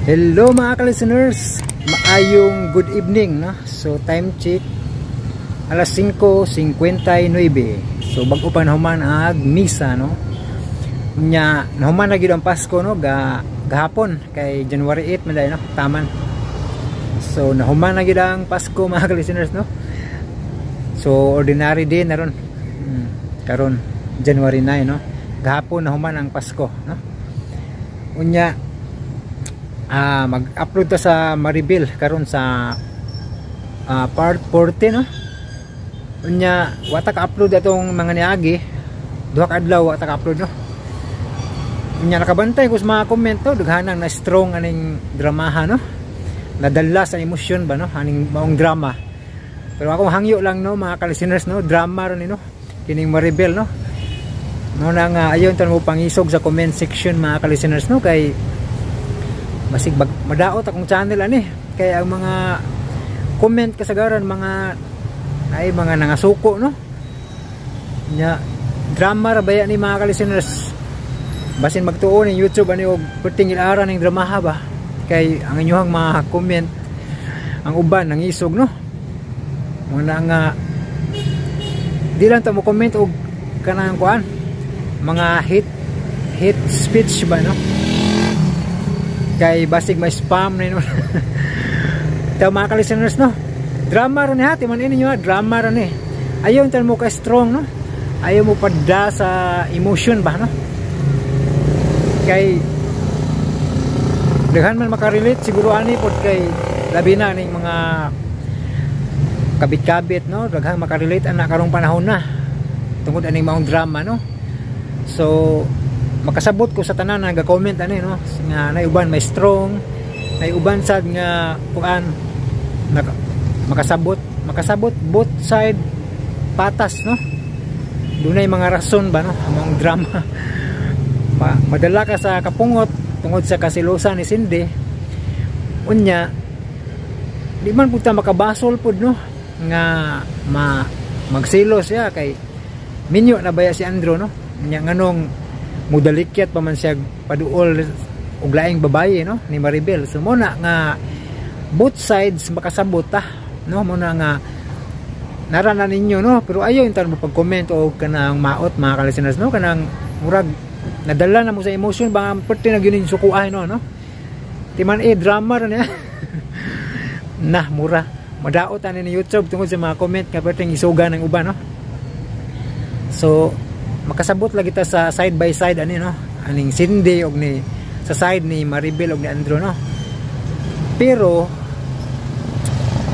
Hello mga ka-listeners, maayong good evening, no? So time check alas 5:59. So bago pa nahuman ag misa, no? Nya nahuman na gid ang Pasko, no? Gahapon kay January 8 man no? Taman. So nahuman na gid ang Pasko mga ka-listeners, no? So ordinary day na ron. Karon January 9, no? Gahapon nahuman ang Pasko, no? Unya mag-upload ta sa Maribel karon sa part 40, no? Unya wata ka-upload atong mga niagi, duha ka adlaw wata ka-upload, no? Unya nakabantay ko sa mga comment, no? Daghanang na strong aning dramaha, no? Nadala sa emosyon ba, no? Aning maong drama. Pero ako hangyo lang, no, mga ka-listeners, no? Drama ron, no? Kining Maribel, no? Muna nga ayon tan mo pangisog sa comment section mga ka-listeners, no? Kay masig madaot akong channel ani, kay ang mga comment kasagaran mga nangasuko, no? Nya drama ra baya ni mga ka-listeners. Basin magtuo ni YouTube ani og perting ilaran ning dramaha ba, kay ang inyong mga comment ang uban nangisog, no? Muna nga di lang ta mo comment og kanang kuan mga hate speech ba, no? Kay basig may spam na yun. Ito mga ka-listeners, no? Drama ron ha, timan ninyo ha, drama ron eh. Ayaw tan mo ka strong, no? Ayaw mo pada sa emotion ba, no? Kay daghan man makarelate siguro ani pod kay labi na ning mga kabit-kabit, no? Daghan makarelate ana karong panahon na tungod aning maong drama, no? So makasabot ko sa tanan nga comment ani, no? Nga naiuban may strong, naiuban sad nga kuan makasabot both side patas, no? Dunay mga rason ba, no? Among drama. Madala ka sa kapungot tungod sa kasilosan ni Cindy. Unya di man pud ta makabasol pud, no? Nga magsilos siya kay minyo na baya si Andrew, no? Nya nganong mudalikyat pa man siya paduol og laing babaye, no, ni Maribel. So muna nga both sides makasabot ta, no? Muna nga naranan ninyo, no? Pero ayo intan mo pag-comment og kanang maot mga ka-listeners, no? Kanang murag nadala na mo sa emotion ba perti na gyud sukuay, no? Timan drama ra niya. Nah mura madaot ani ni YouTube tungod sa mga comment nga perting isuga ng uban, no? So makasabot lagi ta sa side by side ani, no? Aning Cindy og ni sa side ni Maribel og ni Andrew, no? Pero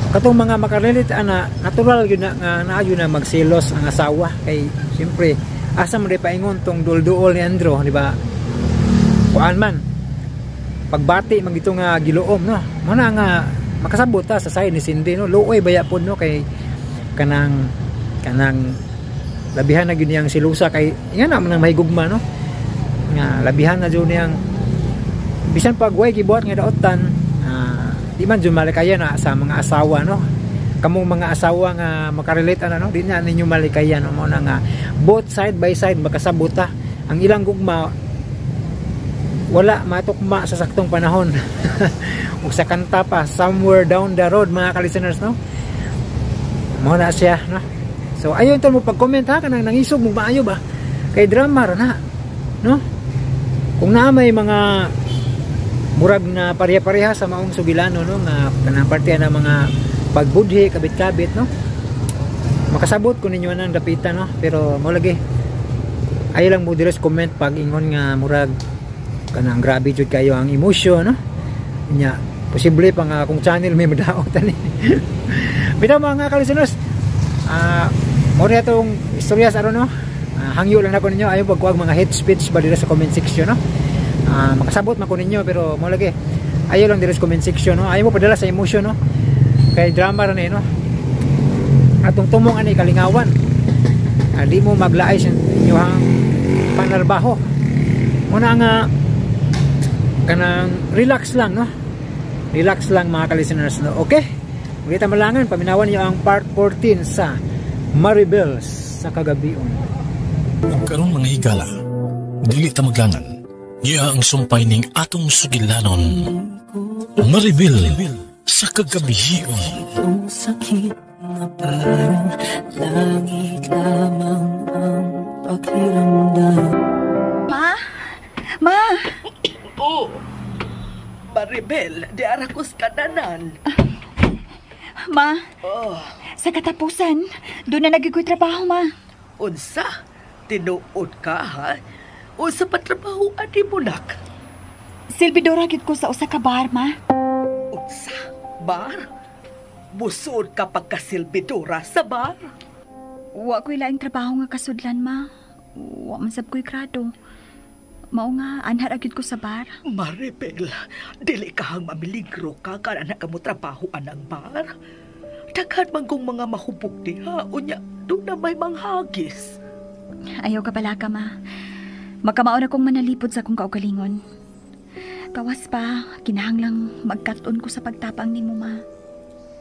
katong mga makarelate ana natural gyud na nga naayo na magselos ang asawa kay siyempre asa man paingon tong dulduol ni Andrew, di ba? Kuan man pagbati magito nga giluom, no? Muna nga makasabot ta sa side ni Cindy, no? Luoy baya pod, no? Kay kanang labihan na gyud niyang silusa kay nga naman nang mahigugma, no? Nga labihan na jud niyang bisan pag way gibuhat nga daotan, di man jud malikayan na sa mga asawa, no? Kamong mga asawa nga makarelate ana, no? Di na ninyo malikayan, no? Mo na nga both side by side makasabot ta ang ilang gugma wala matukma sa saktong panahon. Ug sa kanta pa Somewhere Down the Road mga ka-listeners, no? Mo na siya, no? So ayon to mo pag-comment ha, kanang nangisog mo maayo ba? Kay drama ra na, no? Kung na may mga murag na pareha-pareha sa maong sugilano, no, nga kanang parte na mga pagbudhi kabit-kabit, no? Makasabot ko ninyo nang dapitan, no? Pero mo lagi ay lang mo dires comment pag ingon nga murag kanang grabe jud kayo ang emosyon, no? Nya posible pa nga kung channel may madaot ani. Bitaw mga ka-listeners, mori atong istorya sa no? Hangyo lang na ko ninyo ayo pagkuag mga hate speech ba dira sa comment section, no? Makasabot man ko ninyo pero mo lagi ayo lang dira sa comment section, no? Ayo mo padala sa emotion, no? Kay drama ra ni, no? Atong tumong ani kalingawan. Di mo maglaay sa inyong panarbaho. Muna nga kanang relax lang, no? Relax lang mga ka-listeners, no? Okay? Magita malangan paminawan niyo ang part 14 sa Maribel sa kagabion. Karong mga higala, dili ta maglangan. Iya ang sumpay ning atong sugilanon. Maribel sa kagabihion. Itong sakit na parang langit lamang ang pakiramdam. Ma? Ma? Oh, Maribel, di arakos kananan. Ma? Oh, Sa katapusan, doon na nagigoy trabaho, ma. unsa? Tinuod ka, ha? Unsa pa trabaho adi mo, nak? Silbidora gid ko sa usa ka bar, ma. Unsa? Bar? Busod ka pagkasilbidora sa bar? Wa ko'y laing trabaho nga kasudlan, ma. Wa man sab ko'y grado. Mao nga, anhar agad ko sa bar. Maribel, dili ka hang mamiligro ka kana na kamo trabaho anang bar. Daghan man kong mga mahubog diha, unya, doon na may manghagis. Ayaw ka bala ka, ma. Magkamaon akong manalipod sa akong kaugalingon. Kawas pa, kinahanglang magkaton ko sa pagtapang ni mo, ma.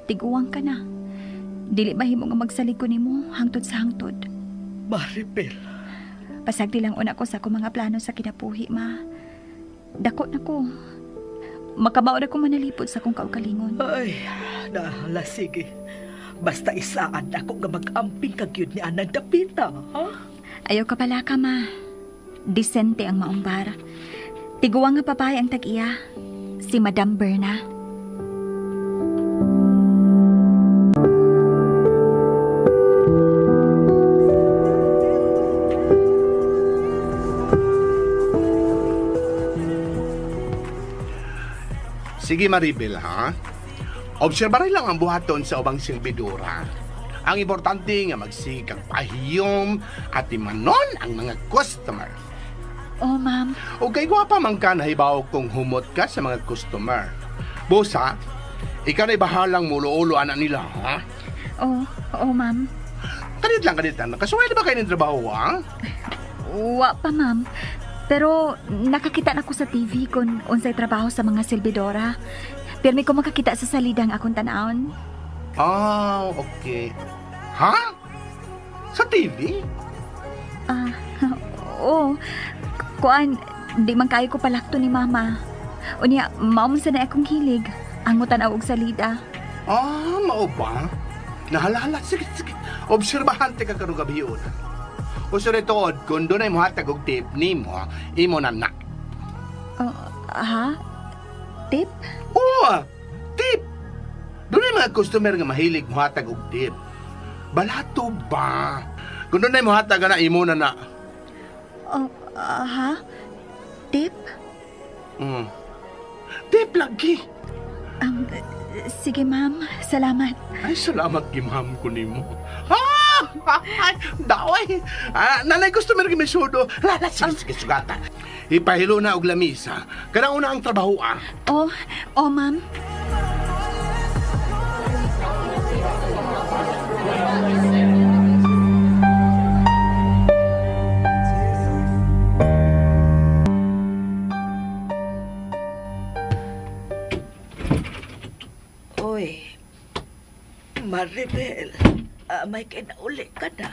Tiguang ka na. Dili mahimo nga magsalig ko nimo hangtod sa hangtod. Maribel, Pasagdi lang una ko sa akong mga plano sa kinabuhi, ma. Dako na ko. Makamaon akong manalipod sa akong kaugalingon. ay, nahala, sige. Basta isaan ako nga mag-amping kagyud ni Anang Dapita, ha? Ayaw ka pala ka, ma. Disente ang maumbar. Tiguang nga papay ang tag-iya. Si Madam Berna. Sige Maribel, ha? Obserbaray lang ang buhaton sa ubang silbidora. Ang importante nga magsikag pahiyom at imanon ang mga customer. Oh, ma'am. O kay gwapa man ka nahibaw kung humot ka sa mga customer. Bosa, ikaw na'y bahalang mulo-ulo anak nila, ha? Oo, ma'am. Kanit lang. Nakasuway na ba kayo ng trabaho, ha? Wa pa, ma'am. Pero nakakita na ko sa TV kung unsay trabaho sa mga silbidora. Pirmi ko makakita sa salidang akong tanawon. Ah, okay. Ha? Sa TV? Oo. Kuan, di man kayo ko palakto ni mama. Unya, maumon sa na akong hilig. Ang mutanaw og salida. Ah, mao ba? Nahalala, sige. Obserbahante ka karong gabiyon. Uso rin tuod, kung doon ay muhatag og tip ni mo, imo na na. Ha? Tip? Oo, tip! Doon ay mga customer nga mahilig muhatag og tip. Balato ba? Kung doon ay muhatag na, imo na na. Ha? Tip? Tip lagi. Sige, ma'am. Salamat. Ay, salamat gimham ko nimo. Daway! Nanay customer nga may sudo. Sige, sugata. Ipahilo na og lamisa. Kanang una ang trabaho, ah. Oh, ma'am. Oy, Maribel, may kinauli ka na.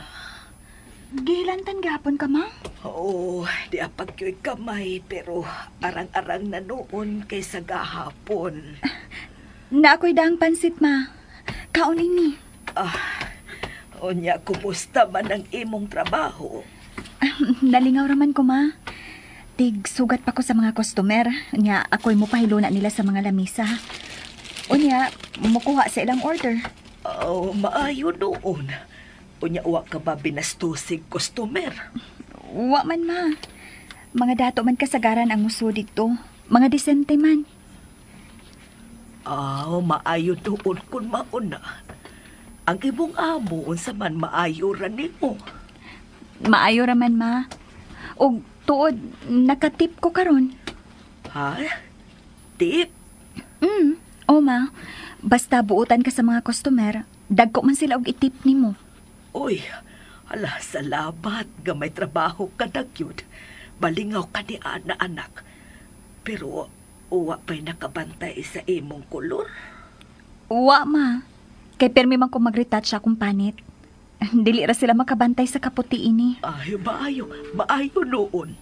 Gihilantan gapon ka, ma'am? Oo, di apag yo'y kamay, pero arang-arang na noon kaysa gahapon. Na ako'y daang pansit, ma. Kaon ini. Unya, kumusta man ang imong trabaho? Nalingaw raman ko, ma. Tig, sugat pa ko sa mga customer. Unya, ako'y mupahilo na nila sa mga lamisa. Unya, mukuha sa ilang order. Maayo noon. Unya, uwa ka ba binastusig customer? Wa man, ma. Mga dato man kasagaran ang muso dito. Mga disente man. Maayo doon kung mauna. Ang imong amo, unsa man maayo ran nimo. Maayo raman, ma. O tuod, nakatip ko karon. Ha? Tip? O, ma. Basta buutan ka sa mga customer, dagko man sila og itip nimo. Uy, ala, salamat nga may trabaho ka na yun. Balingaw ka ni Ana, anak. Pero, uwa pa'y nakabantay sa imong kulor. Wa, ma. Kay permi man ko mag-retouch akong panit. Dili ra sila makabantay sa kaputi ini. Ay, maayo noon.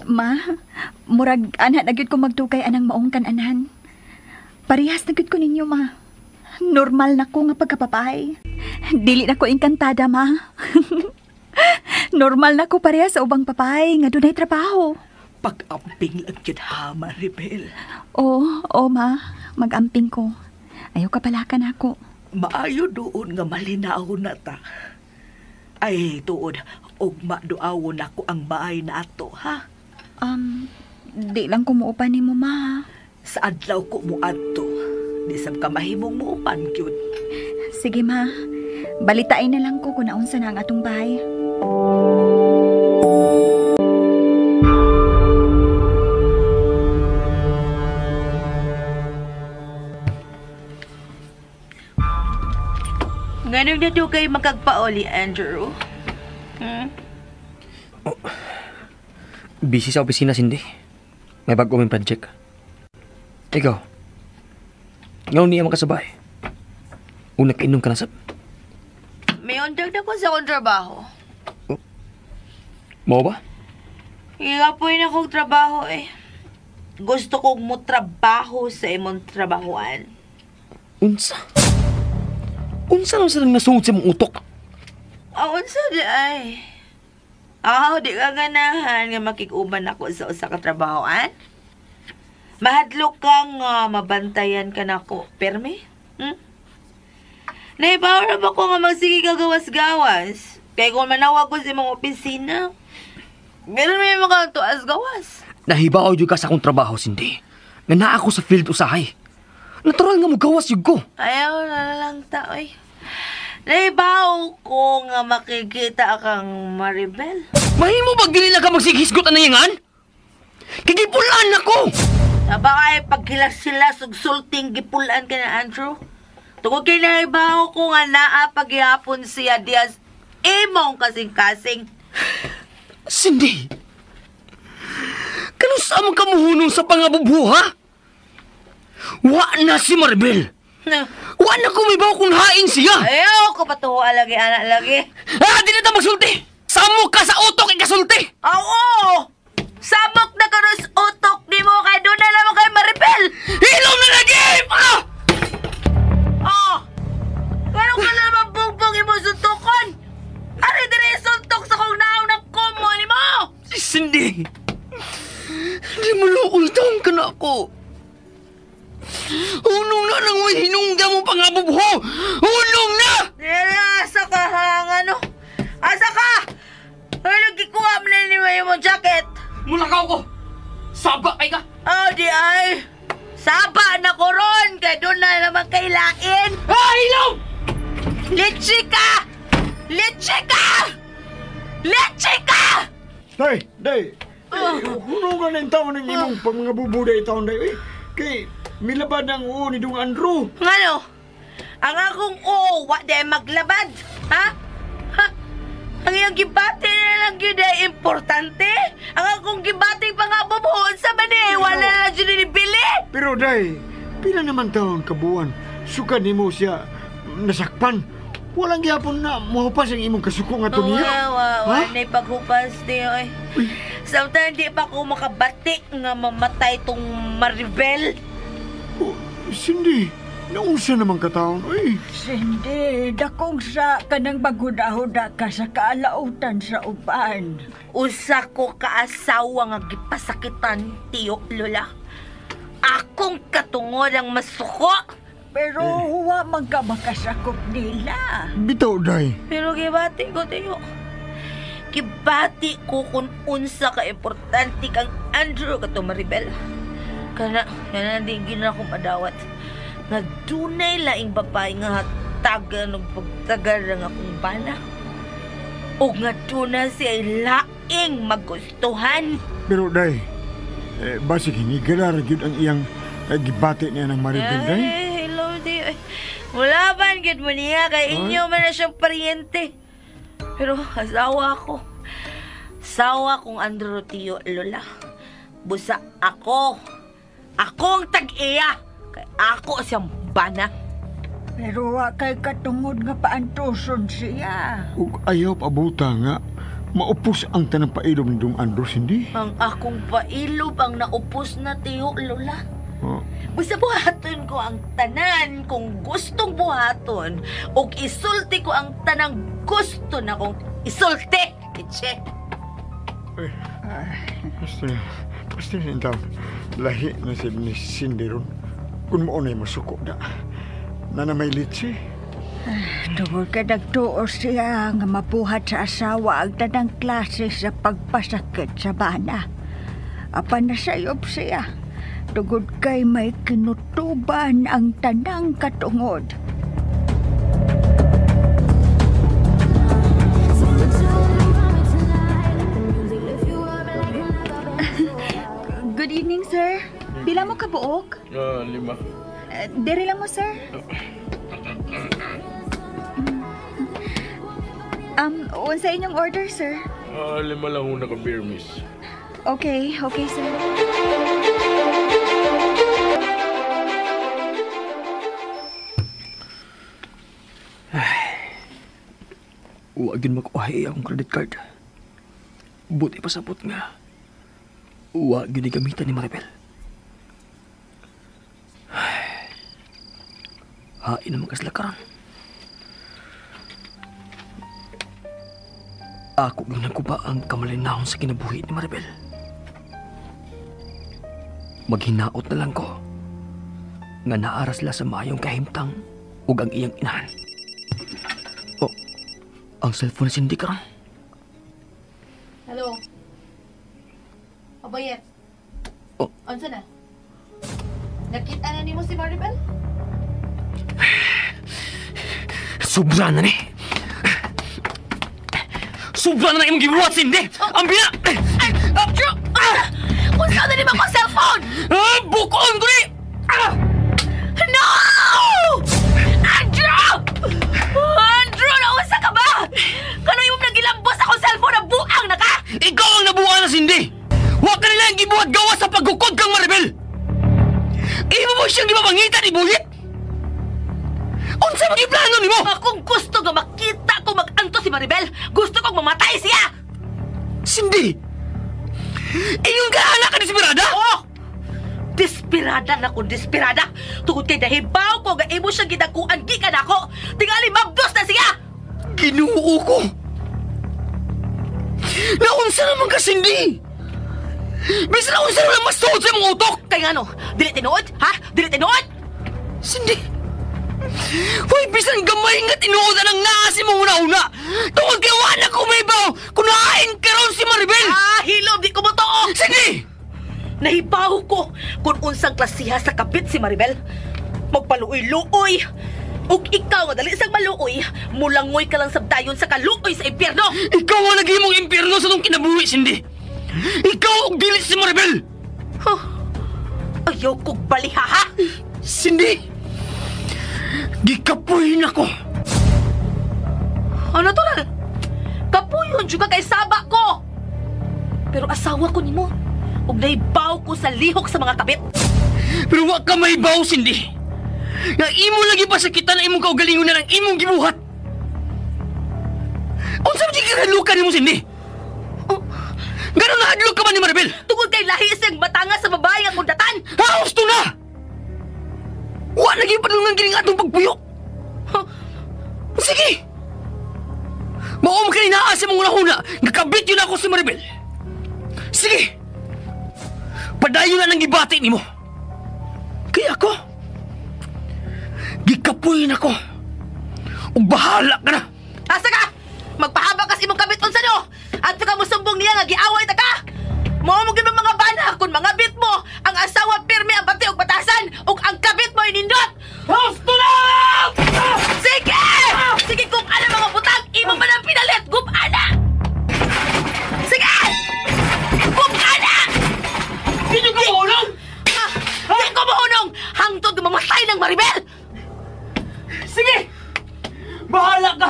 Ma, murag anak na gyud ko magtukay anang maong kananan. Parehas na gyud ko ninyo, ma. Normal na ko nga pagkapapay. Dili na ko engkantada, ma. Normal na ko parehas sa ubang papay nga dunay trabaho. Pag-amping lang yun ha, Maribel. Oo, ma. Mag-amping ko. Ayaw kapalakan ako. Maayo doon nga malinaw na ta. Ay, tuod, og maduawon ako ang bahay na ato, ha? Di lang ko muupan ni mo, ma. Sa adlaw ko mo adto. Di sab ka mahimong muupan, kyun. Sige, ma. Balitain na lang ko kung naunsa na ang atong bahay. Ganun na doon kayo magkagpaoli, Andrew? Busy sa opisina, Cindy. May bago may project. Ikaw, ngayon niya makasabay. Una kainom ka na sab. May undag na ko sa akong trabaho. Mau ba? Igapoy na akong trabaho eh. Gusto kong mo trabaho sa imong trabahoan. Unsa? Unsa naman silang nasungod sa mong utok? Unsa di ay? Di ka ganahan nga makikuban ako sa usa ka trabahoan? Mahadlok kang mabantayan ka na ko. Permi? Naibaw na ba ko nga magsige ka gawas-gawas? Kaya kung manawag ko sa imong opisina, meron may mga tuas-gawas. Nahibaw yun ka sa akong trabaho, Cindy. Nga naa ako sa field usahay. Natural nga mo gawas yun ko. Ayaw na lang taoy. Naibaw ko nga makikita kang Maribel. Mahimo bag dili lang ka magsigisgot na yangan? Kigipulan ako! Napakay pagkilas-silas ug sulting gipulan ka na, Andrew. Tungod kay naibaw ko nga naa paghihapon siya dias imong kasing-kasing. Cindy! Kano sa amang kamuhunong sa pangabubuha? Wa na si Maribel! Wa na kumibaw kung haing siya! Ayaw ko patuwa lagi, anak lagi. Di na ta magsulti! Samok ka sa utok ikasulti! Oo! Samok na karos utok ni mo kay doon na naman kay Maribel! Hilom na lagi! Gano'n ka na naman bugbong imo suntukon? Ari dire suntok sa kong naon ng kumo ni mo! Cindy! Di mo luultang ka na ako! Unong na nang may hinungga mo pangabubuho! Unong na! Asa ka hang ano? Asa ka? Ay, nagkikuha mo na yung mong jacket. Mulakaw ko! Saba kay ka! Di ay. Saba na ko ron. Kaya doon na naman kay lain. Ilaw! Litsi ka! Litsi ka! Litsi ka! Day! Hunungan ng taon ng imong pag mga bubuday taon, day. Kay, milabad ang uo ni Dung Andrew. Ngano? Ang akong wa day maglabad. Ha? Ang iyong gibati na lang yun ay importante. Ang akong gibati pa nga bubuhon sa mani. Wala na dyan nilibili. Pero, day, pila naman taon kabuan, suka ni mo siya nasakpan. Walang gyapon na mahupas ang imong kasuko nga to niya. Wala na paghupas niyo eh. Samtang di pa ako makabati nga mamatay tong Maribel. Cindy, naunsa naman ka taon, ay. Cindy, dakong sa kanang baghuda-huda ka sa kaalautan sa uban. Usa ko kaasawa nga gipasakitan, tiyo, Lola. Akong katungod ang masuko. Pero huwa man ka makasakop nila. Bitaw, day. Pero gibati ko, tiyo. Gibati ko kung unsa ka importante kang Andrew kato Maribel. Kana di gina akong madawat. Nga dunay laing babae nga hatagan og pagtagal ng akong bana. O nga duna siya laing magustuhan. Pero, day, basig hinigalar yun ang iyang gibati niya ng Maribel, day. Hello, di. Wala ba ang mo niya? Kay inyo man na siyang paryente. Pero asawa ko. Asawa kong Andrew, tiyo, Lola. Busa ako. Ako ang tag-iya. Kay ako siyang bana. Pero wa kay katungod nga paantuson siya. Ug ayaw pabuta nga, maupos ang tanang pailom ni Dong Andros, hindi? Ang akong pailob ang naupos na tiyo, Lola. Oh. Basta buhaton ko ang tanan kung gustong buhaton o isulti ko ang tanang gusto na kong isulti. Itche. Basta hintaw. Lahi na si Cindy ron. Kung mo na'y masuko na. Na may litsi. Tungod ka nagtuo siya nga mabuhat sa asawa ang tanang klase sa pagpasakit sa bana. Apan nasayop siya. Tungod kay may kinutuban ang tanang katungod. Good evening, sir. Pila mo kabuok? 5. Dere lang mo, sir. Unsa inyong order, sir? 5 lang una ka beer, miss. Okay, sir. Huwagin makuhay akong credit card. Buti pasabot nga. Huwagin gamitan ni Maribel. Hain naman kaslakaran. Ako ang nagkuba ang kamalinahon sa kinabuhi ni Maribel. Maghinaot na lang ko nga naaras la sa mayong kahimtang ug ang iyang inahan. Oh, ang cellphone ni Cindy karon. Hello? Abayet? Oh. Ansa na? Nakita na ni mo si Maribel? Sobra na ni! Sobra na imong gibuhat, Cindy! Ang bina! Andrew! Kung saan na ni ba ko cellphone? Bukoon ko ni! No! Andrew! Andrew, nausa ka ba? Kano yung nagilambos akong cellphone na buang na ka? Ikaw ang nabuha na, Cindy! Huwag ka nila ang gibuhat gawa sa pagkukod kang Maribel! Imo mo siyang gimapangita ni Buhit! Unsa mo giplano ni mo? Akong gusto nga makita ko mag-anto si Maribel. Gusto kong mamatay siya! Cindy! Iyong gahana ka desperada? Oo! Desperada na kung desperada. Tungod kay nahibaw ko nga imo siyang gidakuan gikan ako. Tingali mabdos na siya! Ginuo ko! Naunsa naman ka, Cindy! Bisa naunsa naman mas tuod sa mong utok! Kaya nga no, dili tinuod? Ha? Dili tinuod? Cindy! Hoy, bisan gamay nga tinuodan ang naasi mo una-una! Tungod kay wala ko may baw! Kunain ka ron si Maribel! Hilom, di ko mo to! Cindy! Nahibaw ko kung unsang klasiha sa kapit si Maribel. Magpaluoy-luoy. Ug ikaw nga dali sang maluoy, mulangoy ka lang sabdayon sa kaluoy sa impyerno. Ikaw ang nagimong impyerno sa tong kinabuhi, Cindy. Ikaw og dili si Maribel. Huh? Ayaw kong balihaha. Cindy, gikapuhin ako. Ano to lang? Kapuyon juga kay saba ko. Pero asawa ko nimo. Ug naibaw ko sa lihok sa mga kabit. Pero wa ka maibaw, Cindy. Nga imo lagi pa sakitan na imong kaugalingon na ng imong gibuhat. Unsa man gikalukan nimo, Cindy? Gano'n nahadlok ka ba ni Maribel? Tungod kay lahi siyang matanga sa babae ang kundatan. Haos to na! Wa lagi padulungan kining atong pagpuyo. Sige! Maom ka ni naa sa mga huna nga kabit yun ako si Maribel. Sige! Padayon na nang gibati nimo. Kaya ako, gikapuyin ako. O bahala ka na. Asa ka? Magpahaba kas imong kabit unsa no? At ka mo sumbong niya nga giaway ta ka. Mo gyud mga bana kun mga bit mo ang asawa pirmi ang bati og batasan ug ang kabit mo inindot. Gusto na! Sige! Sige kung ano mga butang imo man ang pinalit gub ana. Sige! Gub ana! Hindi ko mahulong! Hindi ko mahulong! Hangtod mamatay ng Maribel! Sige! Bahala ka!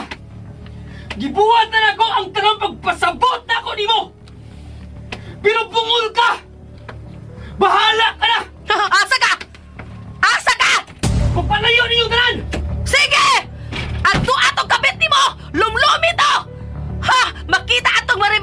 Gibuhat na ako ang tanang pagpasabot na ako ni mo! Pero bungol ka! Bahala ka na! Asa ka! Asa ka! Papalayo ninyong tanan! Sige! Ato atong kabit ni mo! Lumlumi to! Ha! Makita atong Maribel!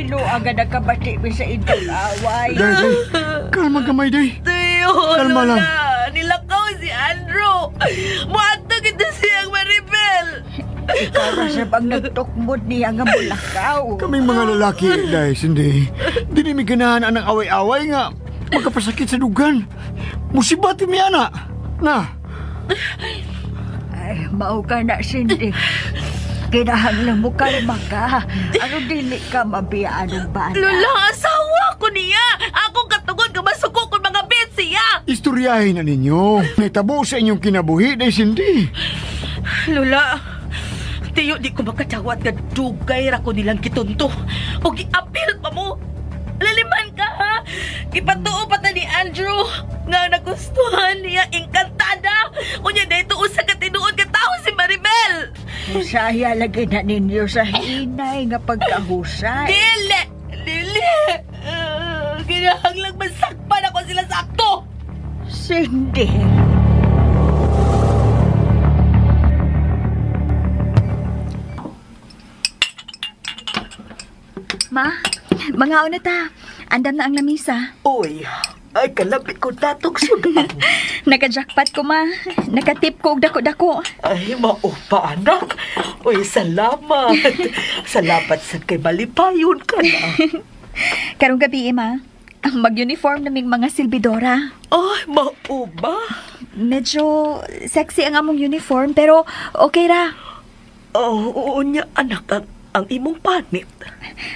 sino ang nakabati mi sa inyong away? Day, kalma gamay, day. Tiyo, Kalma lang. Lola. Nilakaw si Andrew. Muatag ito siyang Maribel. Ikaw na siya bang nagtukmod niya nga mulakaw? Kaming mga lalaki, day, hindi. Di mi ganahan ang away-away nga. Magkapasakit sa dugan. Musibati mi, ana. Na. Ay, mao ka na, Cindy. Kinahanglan mo kalma ka. Ano dili ka mabiyaan ng bana? Lola, asawa ko niya. Ako katungod ka masuko kung mga bet siya. Istoryahin na ninyo. Naitabo sa inyong kinabuhi, day, hindi. Lola, tiyo di ko makatawat nga dugay ra ko nilang kitunto. O giapil pa mo. Laliman ka, ha? Ipatuo pa ta ni Andrew nga nagustuhan niya, engkantada. Kunya na ito usa ka tinuod ka tao si Maribel. Saya lagi na ninyo sa hinay nga pagkahusay. Dili! Kinahanglang masakpan ako sila sa akto. Cindy. Ma, mga una ta. Andam na ang lamisa. Uy, ay kalapit ko tatong sudan. Naka-jackpot ko, ma. Nakatip ko og dako-dako. Ay, maupa, anak. Uy, salamat. Salamat sa kay malipayon ka na. Karong gabi, ma. Mag-uniform naming mga silbidora. Ay, mauba. Medyo sexy ang among uniform, pero okay ra. Oh, oo niya, anak, ang imong panit.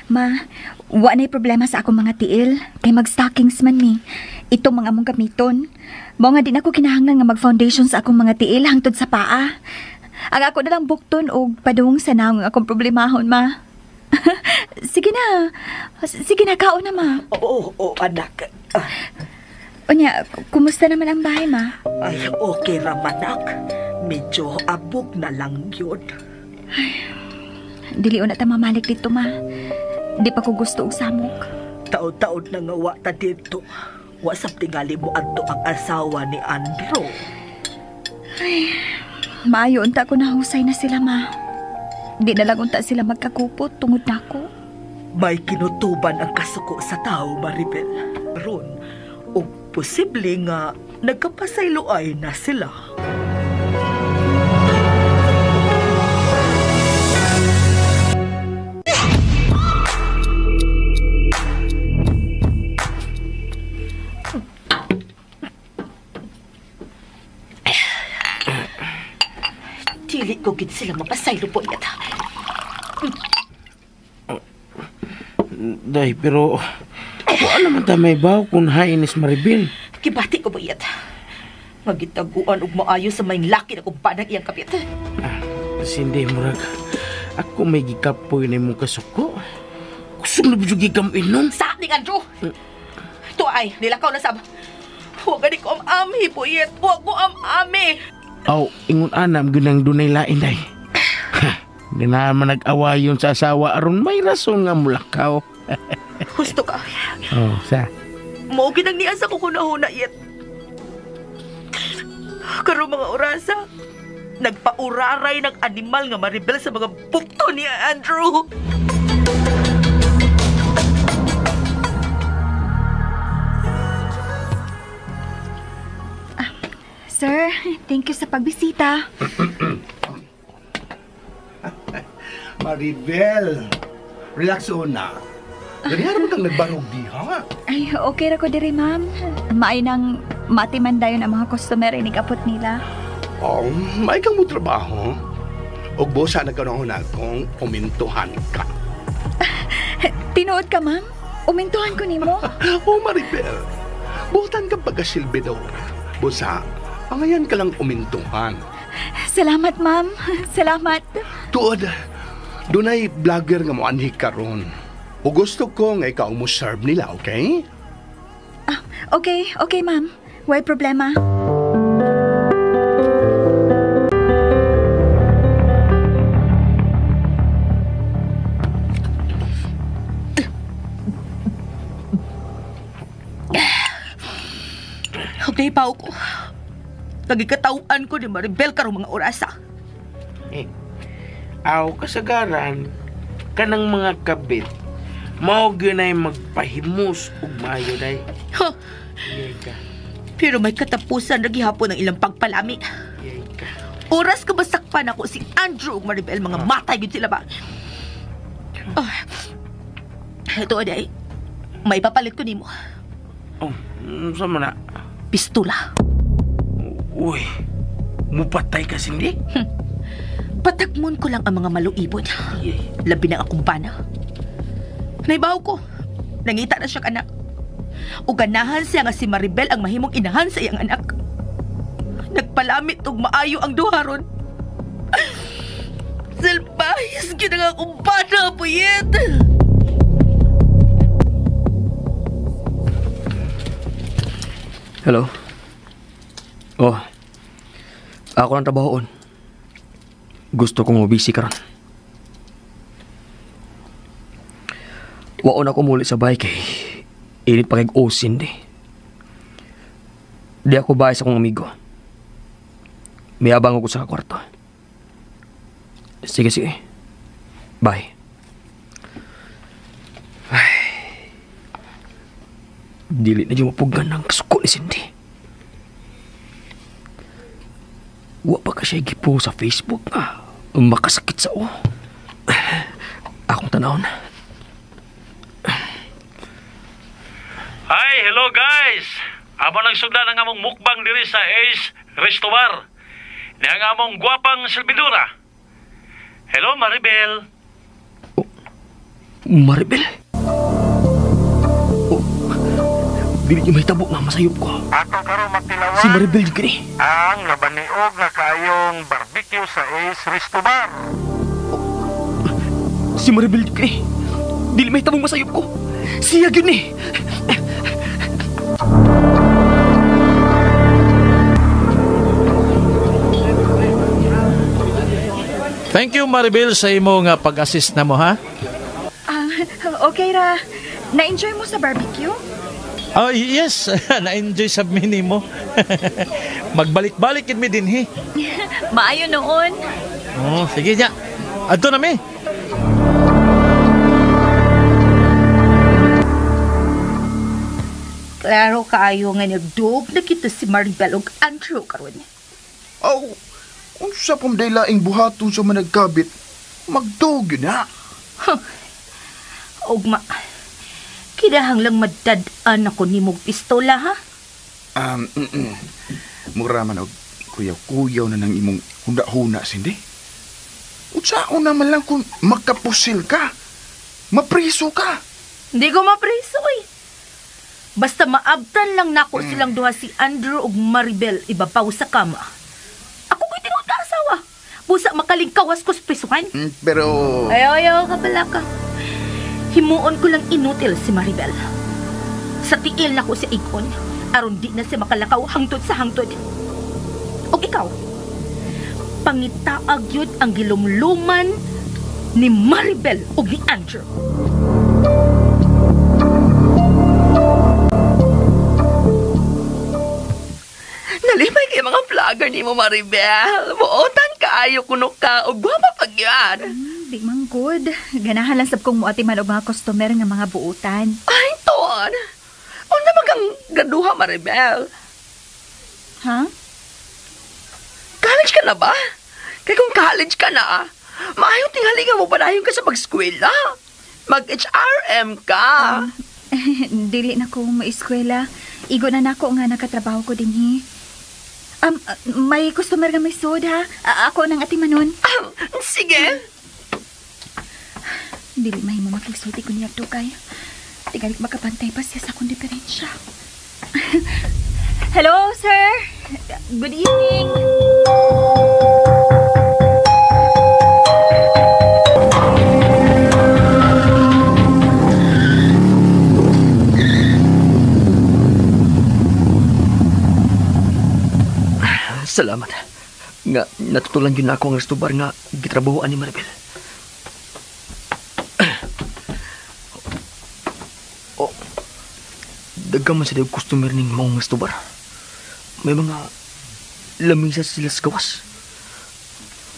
Ma, wa na'y problema sa akong mga tiil. Kay mag-stockings man mi. Itong mga among gamiton. Mao nga din ako kinahanglan nga mag-foundation sa akong mga tiil hangtod sa paa. Ang ako na lang bukton o padung sa naong akong problemahon, ma. Sige na, kaon na, ma. Oo, anak. Unya, kumusta naman ang bahay, ma? Ay, okay raman, anak. Medyo abog na lang yun. Dili na ta mamalik dito, ma. Di pa ko gusto og samok. Taon-taon na nga wa ta dito. Wa sab tingali mo adto ang asawa ni Andrew. Ay, maayo unta ko nahusay na sila, ma. Di na lang unta sila magkakupot tungod nako. May kinutuban ang kasuko sa tao, Maribel. Ron, o posible nga nagkapasayloay na sila. Dili ko gid sila mapasaylo po yata. Day, pero wala naman ta may baw kung hainis Maribel. Kibati ko ba yata? Magitaguan og maayo sa may laki na kung panang iyang kapit. Hindi, murag. Ako may gikapoy na mong kasuko. Gusto na ba yung gikam inom? Sa ni Andrew! Ito ay, nilakaw na sab. Huwag gani ko am-ami po yet. Huwag ko am-ami. Aw, ingon anam, gunang dunay lain, day. Di naman nag-awayon sa asawa aron may rason nga mulakaw. Gusto ka. Oh, sa? Maugin ang niasa ko kunahuna yet. Karo mga orasa, nagpauraray ng animal nga Maribel sa mga bukto ni Andrew. Sir, thank you sa pagbisita. Maribel, relax una. Ganyan mo kang nagbarog diha. Ay, okay ra ko diri, ma'am. Maay nang matimandayon ang mga customer inig apot nila. Oh, may kang mo trabaho. O bosa na ka na kung umintuhan ka. Tinuod ka, ma'am? Umintuhan ko nimo. Oh, Maribel, butan ka pagkasilbidor. Bosa, pangayan ka lang umintuhan. Salamat, ma'am. Salamat. Tuod, dunay vlogger nga mo anhi karon. O gusto ko nga ikaw mo serve nila, okay? Okay, ma'am. Why problema? Okay, pao ko. Nagikatauan ko ni Maribel karong mga orasa. Aw, kasagaran, kanang mga kabit, Mao ginay magpahimus ug maayo day. Ha, Iyay ka. pero may katapusan na gihapon ang ilang pagpalami. Iyay ka. Oras ka basakpan ako si Andrew ug Maribel, mga matay gud sila ba? Ito aday. May papalit ko nimo. Oh, sama na. Pistola. Uy, mupatay ka sindi? Patakmon ko lang ang mga maluibod. Iyay. Labi na akong bana. Naibaw ko. Nangita na siyang anak. O ganahan siya nga si Maribel ang mahimong inahan sa iyang anak. Nagpalamit og maayo ang duharon. Salbahis gyud ang akong bana, puyet. Hello? Oh, ako ng trabahoon. Gusto kong mabisi ka ron. Waon ako muli sa bike eh. Init pa kag-osin di. Di ako bahay sa kong amigo. May abang ako sa kwarto. Sige, sige. Bye. Ay. Dili na yung mapugan ng kasuko ni Cindy. Wa pa ka siya gipo sa Facebook nga. Makasakit sa o. Akong tanawon. Hi, hello guys! Amo nagsugda ng among mukbang diri sa Ace Resto Bar. Niya nga among gwapang silbidura. Hello, Maribel. Oh, Maribel? Oh, dili niyo may tabo nga masayop ko. Ato karon magtilawan. Si Maribel yung gini. Ang labaniog nga kayong barbecue sa Ace Resto Bar. Si Maribel yung gini. Dili may tabong masayop ko. Siya yun eh. Thank you, Maribel, sa imo nga pag-assist na mo, ha? Okay ra. Na-enjoy mo sa barbecue? Oh, yes. Na-enjoy sa mini mo. Magbalik-balik mi din, he. Maayo noon. Oh, sige niya. Adto na mi. Klaro kaayo nga nagdug na kita si Maribel ug Andrew karon. Oh, unsa pang daylaing buhaton sa managkabit, magdog yun ha. Ugma, kinahanglang madad-an ako ni mong pistola, ha? Mura man og kuyaw-kuyaw na ng imong hunda-huna, Cindy. Unsaon naman lang kung magkapusil ka, mapriso ka. Hindi ko mapriso, eh. Basta maabtan lang nako silang duha si Andrew ug Maribel ibabaw sa kama. Ako ko'y tinuod na asawa. Busa makalingkawas ko sa prisuhan. Pero... Ayaw ka pala ka. Himuon ko lang inutil si Maribel. Sa tiil na ko si Ikon, aron di na siya makalakaw hangtod sa hangtod. O ikaw, pangitaag yun ang gilumluman ni Maribel o ni Andrew. Nalimay kayo mga vlogger ni mo, Maribel. Buotan kaayo kuno ka o guwapa pag yan. Di man good. Ganahan lang sab kong muatiman og mga customer nga mga buutan. Ay, Ton. Ano magang gaduha, Maribel? Ha? College ka na ba? Kaya kung college ka na, maayong tingalingan mo pa ka sa pag-eskwela. Mag-HRM ka. Dili na ko maeskwela. Igo na nako nga nakatrabaho ko dinhi. May customer nga may soda. Ako nang atimanon. Sige. Dili mahimo makigsulti ko niya to kay. Tigalit makapantay pa siya sa akong diferensya. Hello, sir. Good evening. Salamat. Nga, natutulan yun ako ang resto bar nga gitrabahoan ni Maribel. Oh, dagang man sila yung customer ning maong resto bar. May mga lamisa sila sa gawas.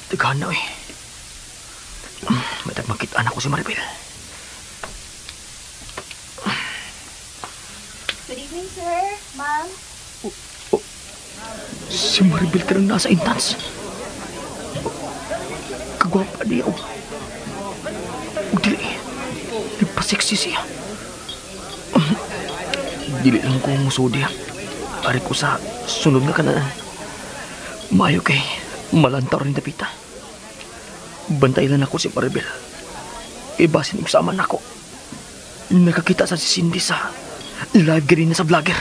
Daghan na eh. May tagmakitaan ako si Maribel. Good evening, sir. Ma'am. Si Maribel tarang nasa intans. Kagwapa niya. Dili. Nagpaseksi siya. Dili lang ko musod niya. Ari ko sa sunod nga kananan. Mayo kay malantar ni Dapita. Bantay lang ako si Maribel. Ibasin usaman ako. Nakakita sa si Cindy sa live green na sa vlogger.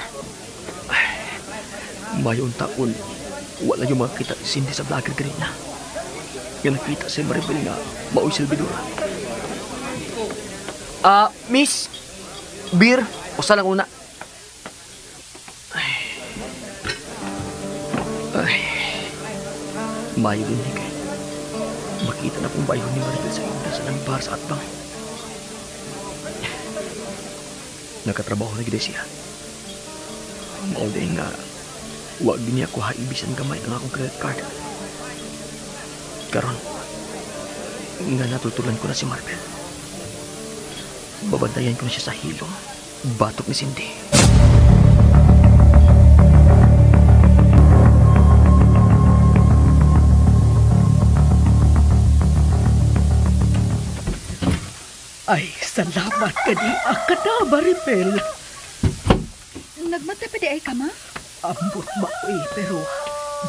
Mayon taon, wala yung makita si Cindy sa vlogger green na. Yung nakita si Maribel na mao'y silbidura. Miss, beer, usa lang una. Mayo din ni kay. Makita na kung bayo ni Maribel sa inyo sa nang bar sa atbang. Nakatrabaho na gid siya. Mao din nga wag din niya ko haibisan gamay ang akong credit card. Karon nga natutulan ko na si Maribel. Babantayan ko na siya sa hilom. Batok ni Cindy. Ay, salamat ka di akada, Maribel. Nagmata pa di ay ka, ma? Ambot ba pero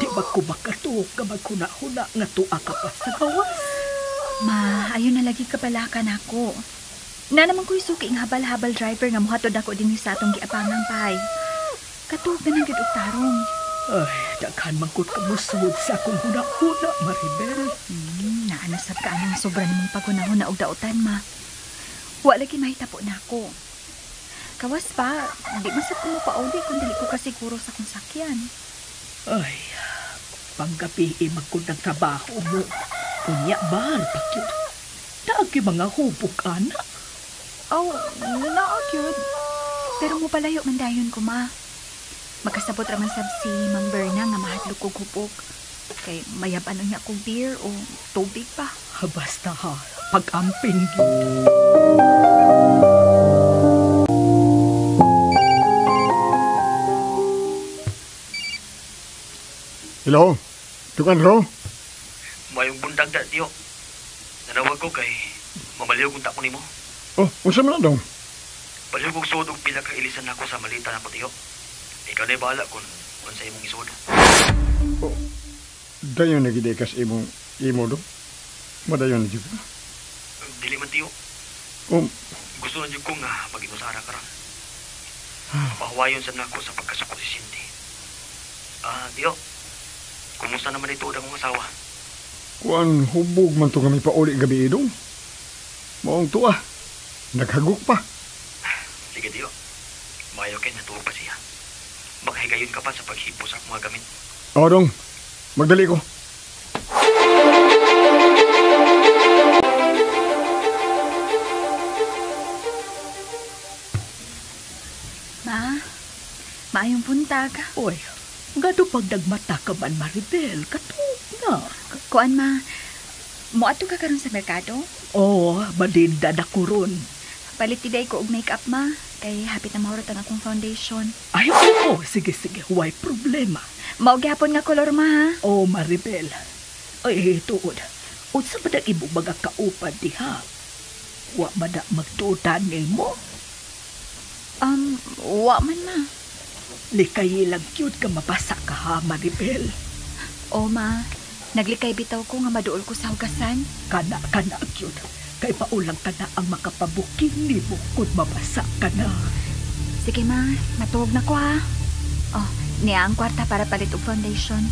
di ba ko makatuok ka maghuna-huna nga tuwa ka pa sa gawas? Ma, ayun na lagi kabalakan ako. Na naman ko'y suki ng habal-habal driver nga muhatod ako din sa atong giapangang pahay. Katuog na ng gidog tarong. Ay, daghan man ko kamusod sa akong huna-huna, Maribel. Naanasap ka anong sobra namang paghuna-huna og dautan, ma. Wa lagi mahitabo na ako. Kawas pa, di masap ko mo pauli kung dili ko kasiguro sa kong sakyan. Ay, panggabi magkod ng trabaho mo. Unya bar, pakyod. Taagi mga hubog, anak. Oh, naakyod. Pero mo palayo man dayon ko, ma. Magkasabot raman sab si Mang Berna nga mahadlok kog hubog. Kay mayab ano niya kong beer o tubig pa. Basta ha, pag-amping. Hello? Tukan ro? Mayong bundag da, tiyo. Nanawag ko kay mamaliw kong tako nimo. Oh, unsa man daw? Baliw kong sudog pila ka ilisan ako sa malita na ko, tiyo. Ikaw na'y bahala kung sa imong isod. Oh, dayon na gidekas imo do? Madayon na dyan ka? Dili man, tiyo. Gusto na dyan ko nga mag-inusara ka ron. Pahuwayon sa nako sa pagkasuko si Cindy. Tiyo, kumusta naman ito ang mga asawa? Kuan hubog man to kami pauli gabi idong. Maong tuwa. Naghagok pa. Sige, tiyo. Mayo kay natuwa pa siya. Makahigayon ka pa sa paghipo sa mga gamit. Oo, dong. Magdali ko. Maayong buntag. Oy, gado pag nagmata ka man, Maribel, katuog na. Kuan, ma, moato ka karon sa merkado? Oo, madinda na ko ron. Palit tiday ko og make-up, ma. Kay hapit na mahurot ang akong foundation. Ay, oo, sige, huwag problema. Maugyapon nga kolor, ma, ha? Oo, Maribel. Ay, tuod. Unsa ba na ibong mga kaupad diha? Wa ba na magtuutan mo? Wa man, ma. Likay lang cute ka mabasa ka ha, Maribel. O, ma. Naglikay bitaw ko nga maduol ko sa hugasan. Kana cute. Kay paulang ka na ang makapabuking ni mo kung mabasa ka na. Sige, ma. Matuwag na ko, ha. Oh, niya ang kwarta para palit og foundation.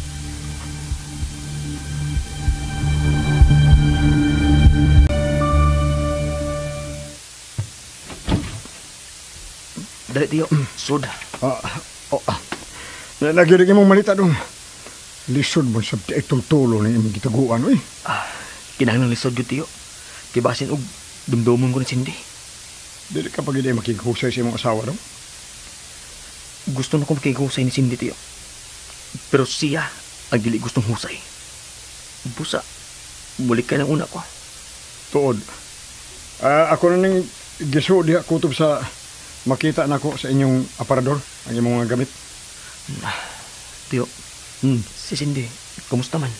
Dali, tiyo. Sud. Nagirig imong malita dong. Lisod mo sa itong tulo na imong gitaguan, uy. Kinahanglan lisod yun, tiyo. Kibasin og dumdumon ko ni Cindy. Dili ka pag hindi makighusay sa imong asawa dong? Gusto na ko makighusay ni Cindy, tiyo. Pero siya ang dili gustong husay. Busa, mulik ka ng una ko. Tuod. Ako na nang giso diha kutob sa makita na ko sa inyong aparador ang imong mga gamit. Tiyo, si Cindy, kumusta man?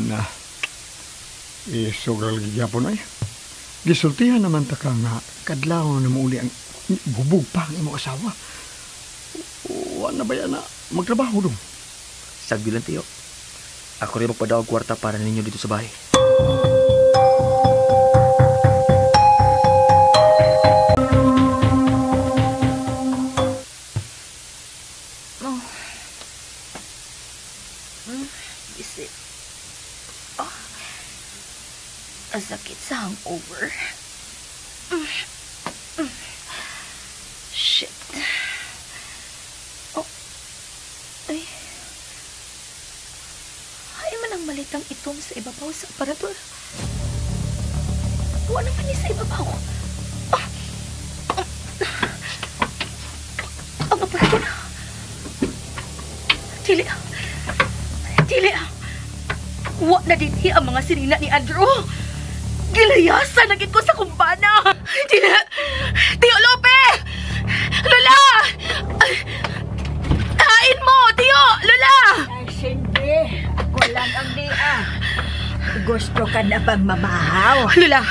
Na, sobrang gyapon ay. Gisultihan naman ta ka nga kadlaw na mauli ang bubog pa ang imong asawa. Wala na ba yan na magtrabaho dong? Sagbi lang, Tiyo. Ako rin magpadaw kwarta para ninyo dito sa bahay. Isip. Ang sakit sa hangover. Shit. Ay. Ay man ang malitang itom sa ibabaw sa aparador. Wala naman ni sa ibabaw. Ang aparador. Dili. Wa na din ang mga sinina ni Andrew. Gilayasan na gid ko sa kumbana. Dili. Tio Lope! Lola! Kain mo, Tio! Lola! Ay, Cindy. Ako lang ang dia. Gusto ka na bang mamahaw? Lola,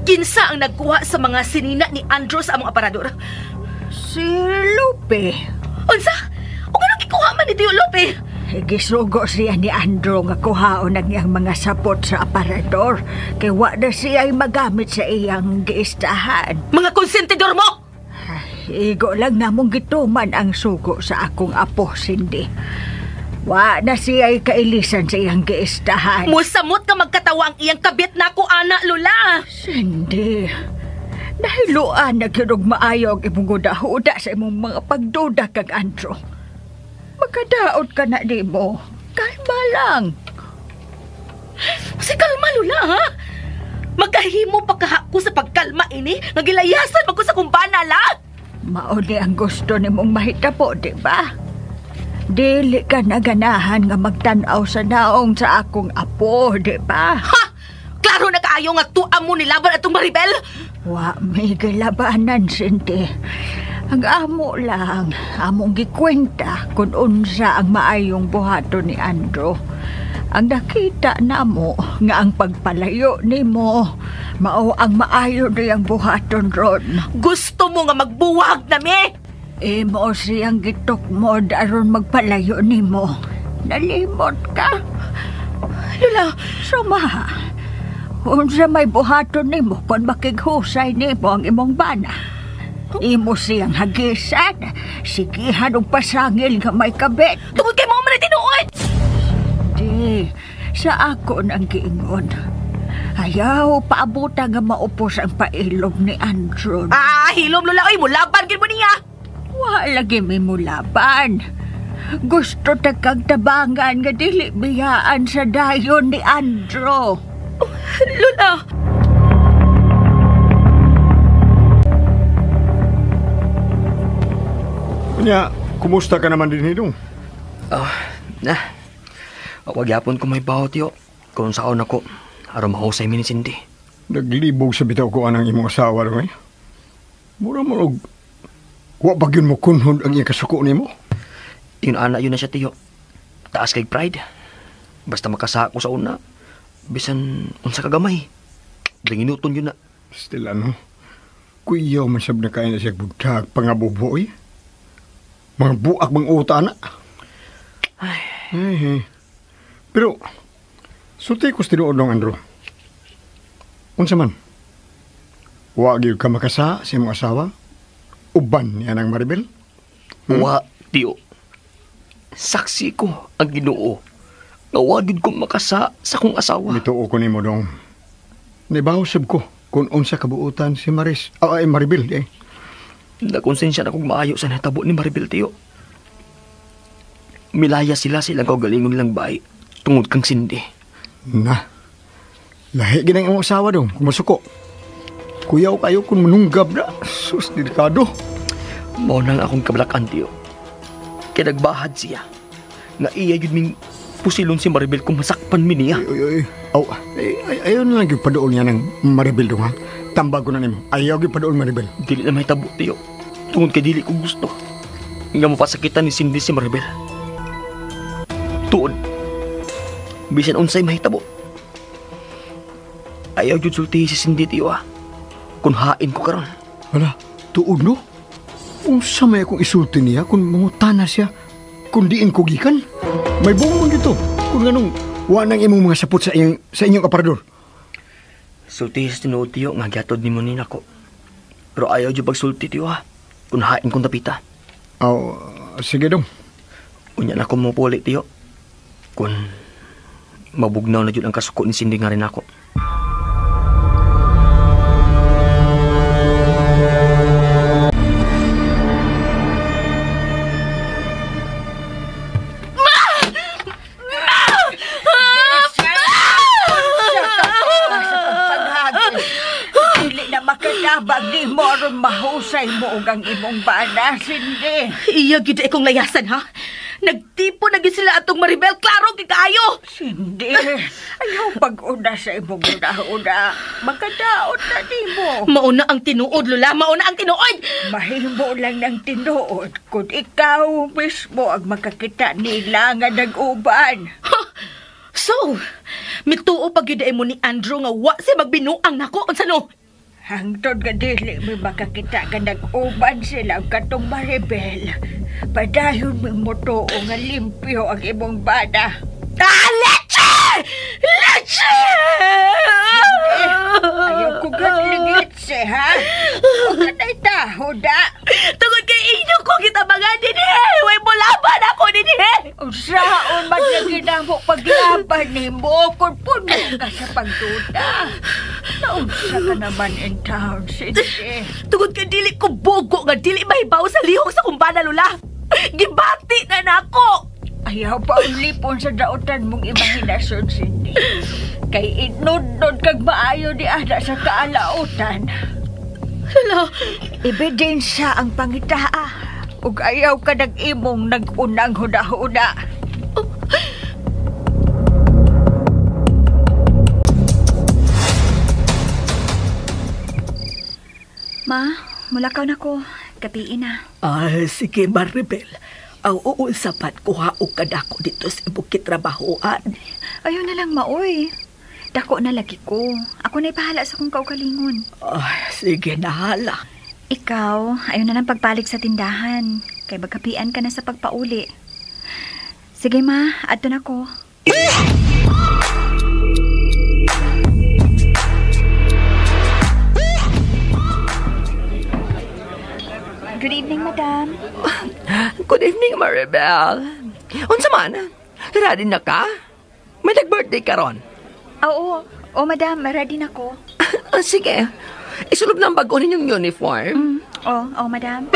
kinsa ang nagkuha sa mga sinina ni Andrew sa among aparador? Si Lupe. Unsa? O ganun gikuha man ni Tio Lope? Gisugo siya ni Andrew nga kuhaon ang iyang mga sapot sa aparador. Kaya wala siya ay magamit sa iyang giistahan. Mga konsentidor mo! Igo lang namong gituman ang sugo sa akong apo, Cindy. Wala siya ay kailisan sa iyang giistahan. Musamot ka magkatawa ang iyang kabit na ko, ana, Lola! Cindy, nahiluan na kinug maayo ang imong huda sa imong mga pagduda kag Andrew. Magkadaot ka na di mo. Kalma lang. Si kalma, Lola, ha? Magkahimo pa kahako sa pagkalma ini, nagilayasan ko sa kumbana, la? Mauni ang gusto ni mong mahitabo, di ba? Dili ka naganahan nga magtanaw sa naong sa akong apo, di ba? Ha! Klaro na kaayo nga tuam mo nilaban atong Maribel? Wa may gilabanan, Cindy. Ang amo lang, among gikwenta kung unsa ang maayong buhaton ni Andrew. Ang nakita namo nga ang pagpalayo nimo mao ang maayo niyang buhaton ron. Gusto mo nga magbuwag na mi? Imo siyang gitukmod aron magpalayo nimo. Nalimot ka? Lola, sumaha. Unsa may buhaton nimo kung makighusay nimo ang imong bana? Imo siyang hagisan. Sigihan og pasangil nga may kabit. Tungod kay mo man tinuod. Di, sa ako nang giingon. Ayaw paabuta nga maupos ang pailog ni Andrew. Hilom, Lola. Oy, mulaban gid mo niya. Wala lagi may mulaban. Gusto kag tabangan nga dili biyaan sa dayon ni Andrew. Lola. Kanya, kumusta ka naman din dong? Wag yapon ko may baho, Tiyo. Kung saan ako, aram mahusay mi ni Cindy. Naglibog sa bitaw ko anang imong asawa ron. Mura mo og wa bagyon mo kunhod ang iyang kasuko nimo. Yun ana yun na siya, Tiyo. Taas kay pride. Basta makasa ko sa una, bisan unsa kagamay. Langinuton yun na. Still ano, kuyaw man sab na kain na siya bugtag pangabuboy. Mga buak bang uta na. Ay. Pero, sulti ko tinuod ng Andrew. Unsa man? Wa gyud ka makasa sa imong asawa? Uban niya ng Maribel? Wa, Tiyo. Saksi ko ang Ginoo. Nawagid ko makasa sa kong asawa. Mituo ko nimo dong. Nibawsab ko kung unsa kabuutan si Maribel eh. Nakonsensya na kong maayo sa natabo ni Maribel, Tiyo. Milaya silang kaugalingon lang bahay tungod kang Cindy. Na, lahi ginang imong asawa dong, kumasuko. Kuyaw kayo kung manunggab na. Sus, delikado. Mao nang akong kabalakan, Tiyo. Kaya nagbahad siya. Nga iya yun ming pusilon si Maribel kung masakpan mi niya. Ayaw na lang yung padoon niya ng Maribel dong, ha? Tambag ko na nimo. Ayaw yung padoon Maribel. Dili na may tabo, Tiyo. Tungod kay dili ko gusto nga mapasakitan ni Cindy si Maribel. Tuod, bisan unsay mahitabo, ayaw jud sultihi si Cindy tiyo kung hain ko karon. Wala, tuod no? Unsa may akong isulti niya kung mangutana siya kung diin ko gikan? May bumong dito kung ganong wanang imong mga sapot sa inyong aparador. Sultihi sa tinuod tiyo nga gyatod ni mo ni nako. Pero ayaw jud pagsulti tiyo kung hain kong tapita. Sige dong. Unya na ko mo puli tiyo kung mabugnaw na jud ang kasuko ni Cindy nga rin ako. Makakabag di mo ron mahusay mo ang imong bana, Cindy. Iya, gid akong layasan, ha? Nagtipo na gid sila atong Maribel. Klaro, kikayo. Cindy, ayaw pag-una sa imong una-una. Makadaot na di mo. Mauna ang tinuod, Lola. Mauna ang tinuod. Mahimo lang ng tinuod kung ikaw mismo ang makakita nila nga nag-uban. So, mituo pag yun mo ni Andrew nga wa si magbinuang nako. Unsa no? Hangtod nga dili may makakita ka nag-uban sila katong Maribel. Padayon mo moto nga limpyo ang imong bana. Leche! Leche! Ayaw ko gatling leche, ha? O ganay taho da. Tungod kay inyo ko kita mga din way mo laban ako din Usaon man na ginamo paglaban ni mo kung puno ka sa pagduda. Naunsa ka naman in town, Cindy. Tungod kay dili ko bogo nga dili mahibaw sa lihok sa kumbana, Lola. Gibati na nako. Ayaw pa ulipon sa dautan mong imahinasyon, Cindy. Kay inunod kag maayo di ada sa kaalautan. Hala, ebidensya ang pangitaa. Ug ayaw ka nag-imong nag-unang huda-huda. Ma, mulakaw na ko. Kapiin na. Sige, Maribel. Ang uulsapat kuha o kadako dito sa bukit trabahoan. Ayaw na lang, maoy. Dako na lagi ko. Ako na ipahala sa kong kaukalingon. Sige, nahala. Ikaw, ayaw na lang pagbalik sa tindahan. Kay magkapian ka na sa pagpauli. Sige, ma. Adto na ko. Good evening, madam. Good evening, Maribel. Unsa man? Ready na ka? May nag-birthday ka ron. Oo, madam. Ready na ko. Sige. Isulog na ang bago ninyong uniform. Oo, madam.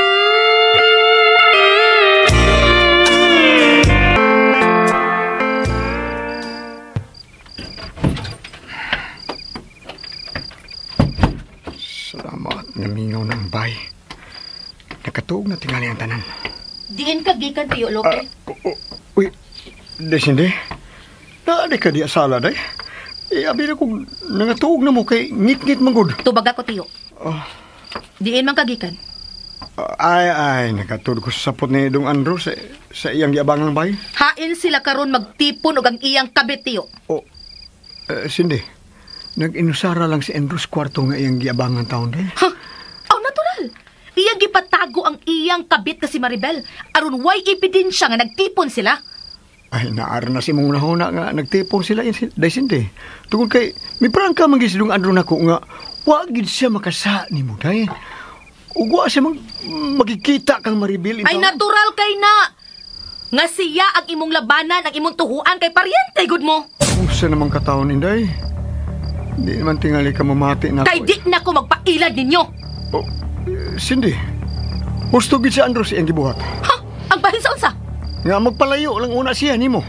Salamat. Namingaw ng bay. Nakatuog na tingali ang tanan. Diin ka gikan tiyo, Lope. Uy, Cindy. Naali ka di asala, day. Abi na kung nangatuog na mo kay ngit-ngit manggod. Tubag ako tiyo. Diin man kagikan. Ay, nakatuog ko sa sapot ni Dong Andrew sa iyang giabangang bay. Hain sila karon magtipon og ang iyang kabit tiyo. Cindy, nag-inusara lang si Andrew sa kwarto nga iyang giabangang taon, day. Natural. Iyang gipatago ang iyang kabit na si Maribel. Aron way ebidensya nga nagtipon sila. Ay, naara na si mong nahuna nga nagtipon sila day Cindy. Tungkol kay, may parang ka magisidong Andrew na ko nga wagid siya makasa ni mo, day. Ugwa siya magkikita kang Maribel. Ay, natural kay na. Nga siya ang imong labanan, ang imong tuhuan kay paryente, good mo. Usa namang kataon, Inday. Di naman tingali ka mamati na kay di na ko magpailad ninyo. Cindy, gusto gid si Andrew siyang gibuhat. Ha? Ang bahin sa unsa? Nga magpalayo lang una siya nimo.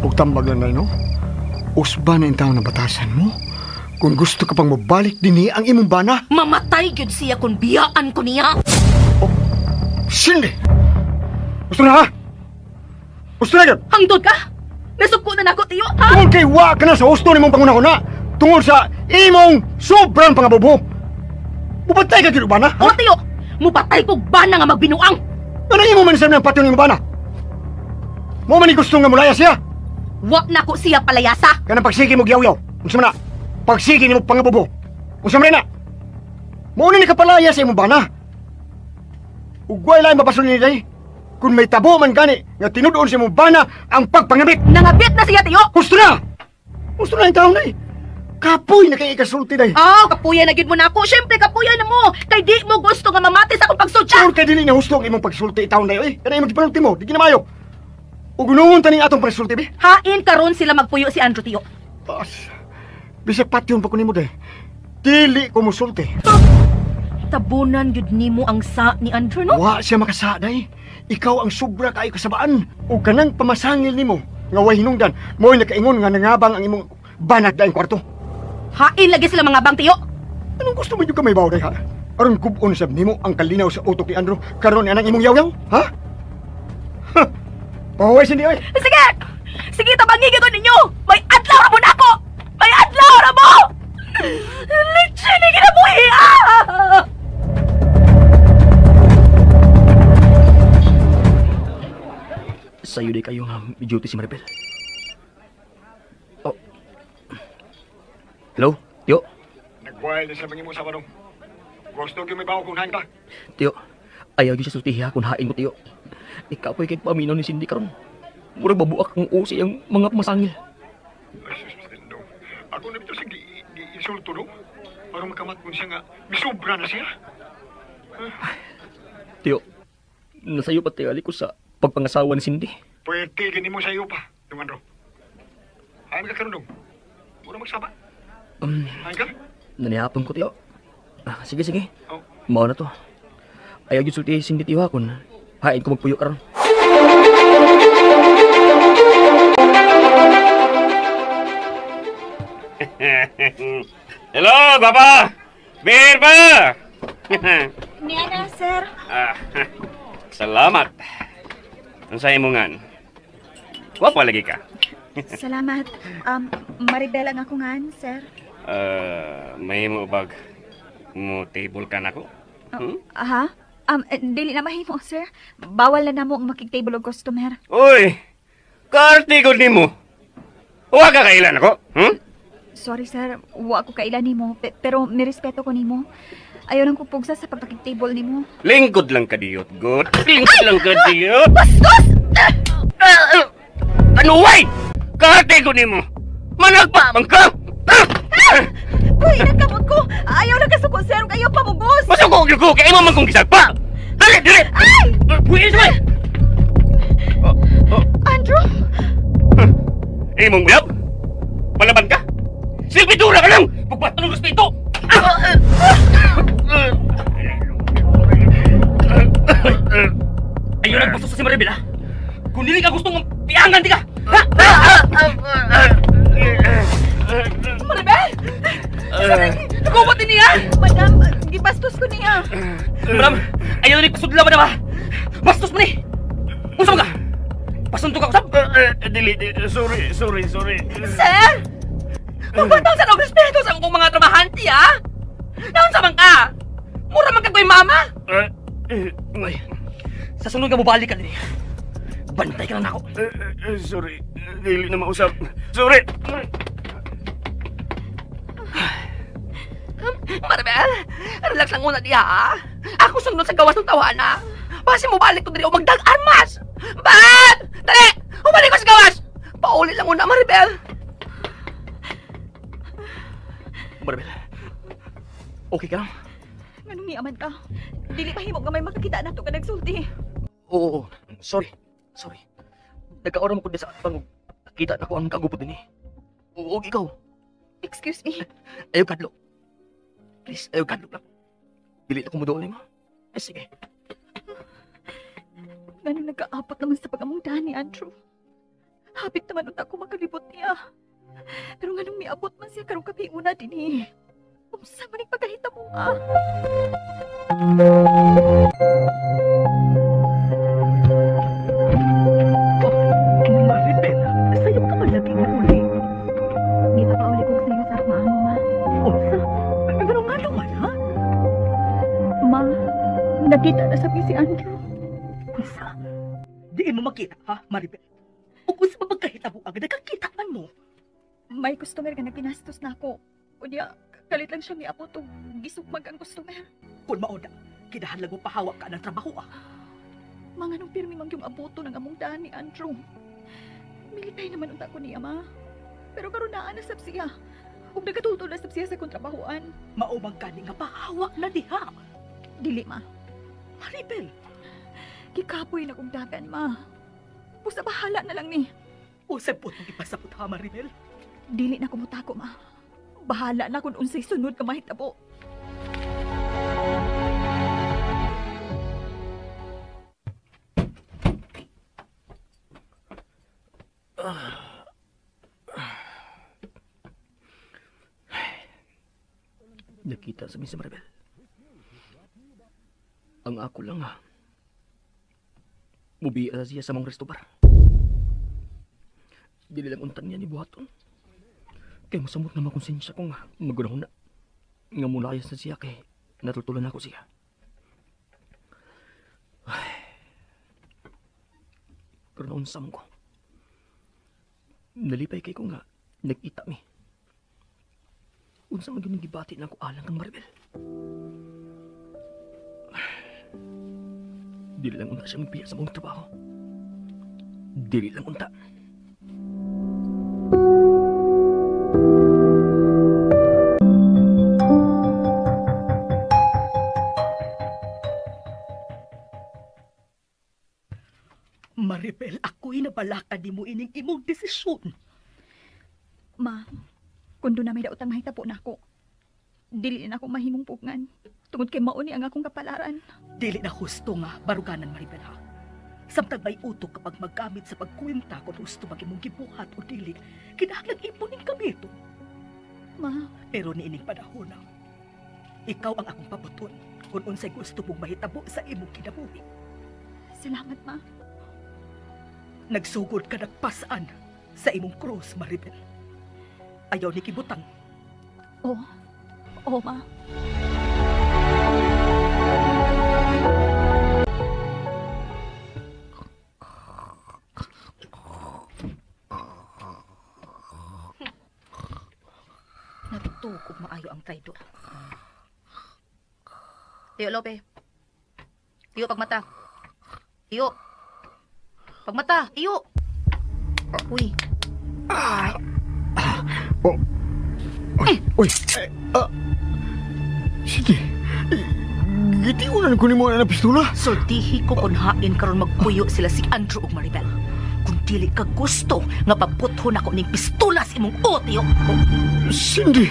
Ug tambag lang no? Usba na intaw na batasan mo. Kung gusto ka pang mabalik dinhi ang imong bana, mamatay gyud siya kung biyaan ko niya. Cindy! Gusto na ha? Gusto na gyud? Hangtod ka? Nasuko na nako tiyo, ha? Tungod kay wa ka na sa husto nimong panguna-una. Tungod sa imong sobrang pangabubo. Bubatay ka gyud bana? O tiyo, Mupatay ko bana nga magbinuang. Ano yung man sa ng patyon ng bana? Mo man gusto nga mulaya siya? Wa na ko siya palayasa. Kanang pagsigi mo giyaw-yaw. Unsa man na? Pagsigi nimo pangabubo. Unsa man na? Mo ni kapalaya sa imong bana. Ugway lang mapasun ni day. Kung may tabo man gani nga tinudoon sa imong bana ang pagpangabit. Nangabit na siya tiyo. Gusto na. Gusto na yung taon na eh. Kapoy na kay ikasulti day. Oh, kapuya na gid mo na ako. Siyempre kapuya na mo. Kay di mo gusto nga mamati sa akong pagsudya. Sure kay dili na husto ang imong pagsulti taon na eh. Kana imong gipanulti mo, di ginamayo. Ug gunungon tani atong pagsulti be. Hain karon sila magpuyo si Andrew tiyo. Bisag patyon pa ko nimo day. Dili ko musulti. Tabunan yun nimo ang sa ni Andrew, no? Wa siya makasa day. Ikaw ang sobra kaayo kasabaan. Ug kanang pamasangil nimo nga way hinungdan, mo'y nakaingon nga nangabang ang imong banat daing kwarto. Hain lagi sila mga bang tiyo. Anong gusto mo yung kamay baw day ha? Aron kubon sab nimo ang kalinaw sa utok ni Andrew karon anang imong yaw-yaw, ha? Ha? Pahuway sindi oy. Sige! Sige, tabangi ko ninyo! May adlaw ra mo na ako! May adlaw ra mo! Lechon ni kinabuhi! Sa'yo di kayo nga duty si Maribel. Oh. Hello? Tiyo? Nagbuhay na sa mga mo sa manong. Gusto ko may bawo kung hain ka. Tiyo, ayaw siya sultiha kung hain mo, Tiyo. Ikaw po'y kay paminaw ni Cindy karon. Murag babuak ng usi ang mga masangil. Ay, sus, no. Ako na bito sa gi-insulto, no? Para makamat mo siya nga, misubra na siya. Tiyo, nasayo pa tingali ko sa pagpangasawa ni Cindy. Pwede ganin mo sa iyo pa, Dumandro. Hain ka karon, dong. Mura magsaba. Hain ka? Nanihapon ko, Tiyo. Sige, sige. Oh. Mao na to. Ayaw yung sulti si Cindy, Tiyo, ha, kung hain ko magpuyo karon. Hello, Papa! Beer ba? Niya na, sir. Salamat. Ang sa'yo mo nga. Wapo lagi ka. Salamat. Maribel ang ako nga, sir. May mo bag mo table ka na ko? Aha? Dili na mahimo, sir. Bawal na namo ang makig-table og customer. Uy! Kaartigod ni mo. Huwag ka kailan ako? Sorry, sir. Wa ko kailan nimo, pero nirespeto ko nimo. Ayaw lang ko pugsa sa pagpakig-table nimo. Lingkod lang ka diyot, God. Lingkod lang ka diyot. Bastos! Ano, way? Kaartigod ni mo. Managpamang ka! Uy, nagkamot ko! Ayaw lang kasuko, sir. Ayaw pamugos! Masuko ko! Kaya mo man kong gisagpa! Dali! Dali! Ay! Buhay sa may! Andrew! Mong uyab? Palaban ka? Silbitura ka lang! Pagbato ng respeto! Ayaw nagbusto sa si Maribel, ha? Kung hindi ka gustong piangan, di ka! Maribel! Nagkumat din niya! Madam, gibastos ko niya. Madam, ayaw na kusudla, madam, ha? Bastos mo ni! Unsa ka? Pasunto ka usap? Dili, sorry. Sir! Magbatang sa respeto sa akong mga trabahante, ha? Naunsa man ka? Mura man ka ko'y mama? Sa sunod ka mo balik ka din. Bantay ka lang ako. Sorry, dili na mausap. Sorry! Maribel, relax lang muna diha, ha? Ako sunod sa gawas ng tawana. Basi mo balik ko diri o magdag-armas! Ba't? Dali! Umalik ko sa gawas! Pauli lang muna, Maribel! Maribel, okay ka lang? Anong niyaman ka? Dili pa himo nga may makakita nato ka nagsulti. Oo, sorry. Nagkaoram ko din sa pang kita na ko ang kagupod din eh. Oo, ikaw. Excuse me? Ayaw kadlo. Please, ayaw kadlo lang. Dili na kumudoon mo. Sige. Ganun nagkaapot naman sa pag-amungdahan ni Andrew. Hapit naman unta ko makalibot niya. Pero nga nung miabot man siya karong kapi una din eh. Umsa man pagkahita mo nga. Maribel, sayang ka man lagi mo uli. Di ba pauli kong sayo sa akmaan mo, ma? Umsa? Pero nga naman, ha? Ma, si Andrew. Unsa? Diin mo makita, ha, Maribel? O kung sa mapagkahitabo ang nakakita man mo. May customer nga naginastos na ako. O niya, kalit lang siya ni Apo to. Gisugmag ang customer. Kung maoda, kinahanglan mo pahawak ka ng trabaho, ah. Mga nung pirmi mang yung abuto ng among daan ni Andrew. Militay naman unta ko niya, ma. Pero karon naa na sab siya. Ug nagatultol na sab siya sa kontrabahoan. Maumang kani nga pahawak na diha. Dili, ma. Maribel, Kikapoy na kong dagan, ma. Pusa bahala na lang ni. usap po itong ipasapot, ha, Maribel? Dili na kumutako, ma. Bahala na kung unsay sunod ka mahitabo. Nakita sa Miss Maribel. Ang ako lang, ha. Mubiya siya sa mga resto bar. Dili lang untan niya ni buhaton. Kaya masamot na makonsensya ko nga magunahon na. Nga mula ayas na siya kay natutulan ako siya. Pero naunsam ko. Nalipay kay ko nga nag-ita mi. Unsa maging gibati na ako alang kang Maribel. Dili lang unta siya magbiya sa mong trabaho. Dili lang unta. Maribel, ako'y nabalaka di mo ining imong desisyon. Ma, kundo na may daotang mahitabo na ako. Dili na ako mahimong pugngan. Tungod kay mauni ang akong kapalaran. Dili na husto nga, baruganan, Maribel, ha? Samtang may utok kapag maggamit sa pagkuwinta kung husto mag-imong gibuhat o dili, kinahanglang ipunin kami ito. Ma. Pero niining panahon na, ikaw ang akong pabuton kung unsay gusto mong mahitabo sa imong kinabuhi. Salamat, ma. Nagsugod ka nagpasaan sa imong krus, Maribel. Ayaw ni kibutang. Oo, ma. Natutukog maayo ang traidor. Tiyo, Lope. Tiyo, pagmata. Tiyo. Pagmata, tiyo. Uy. Uy. Sige. Gitiunan ko ni mo na pistola. Sultihi ko kung hain karon magpuyo sila si Andrew ug Maribel. Kung dili ka gusto nga paputhon ako ning pistola sa imong tiyo. Cindy.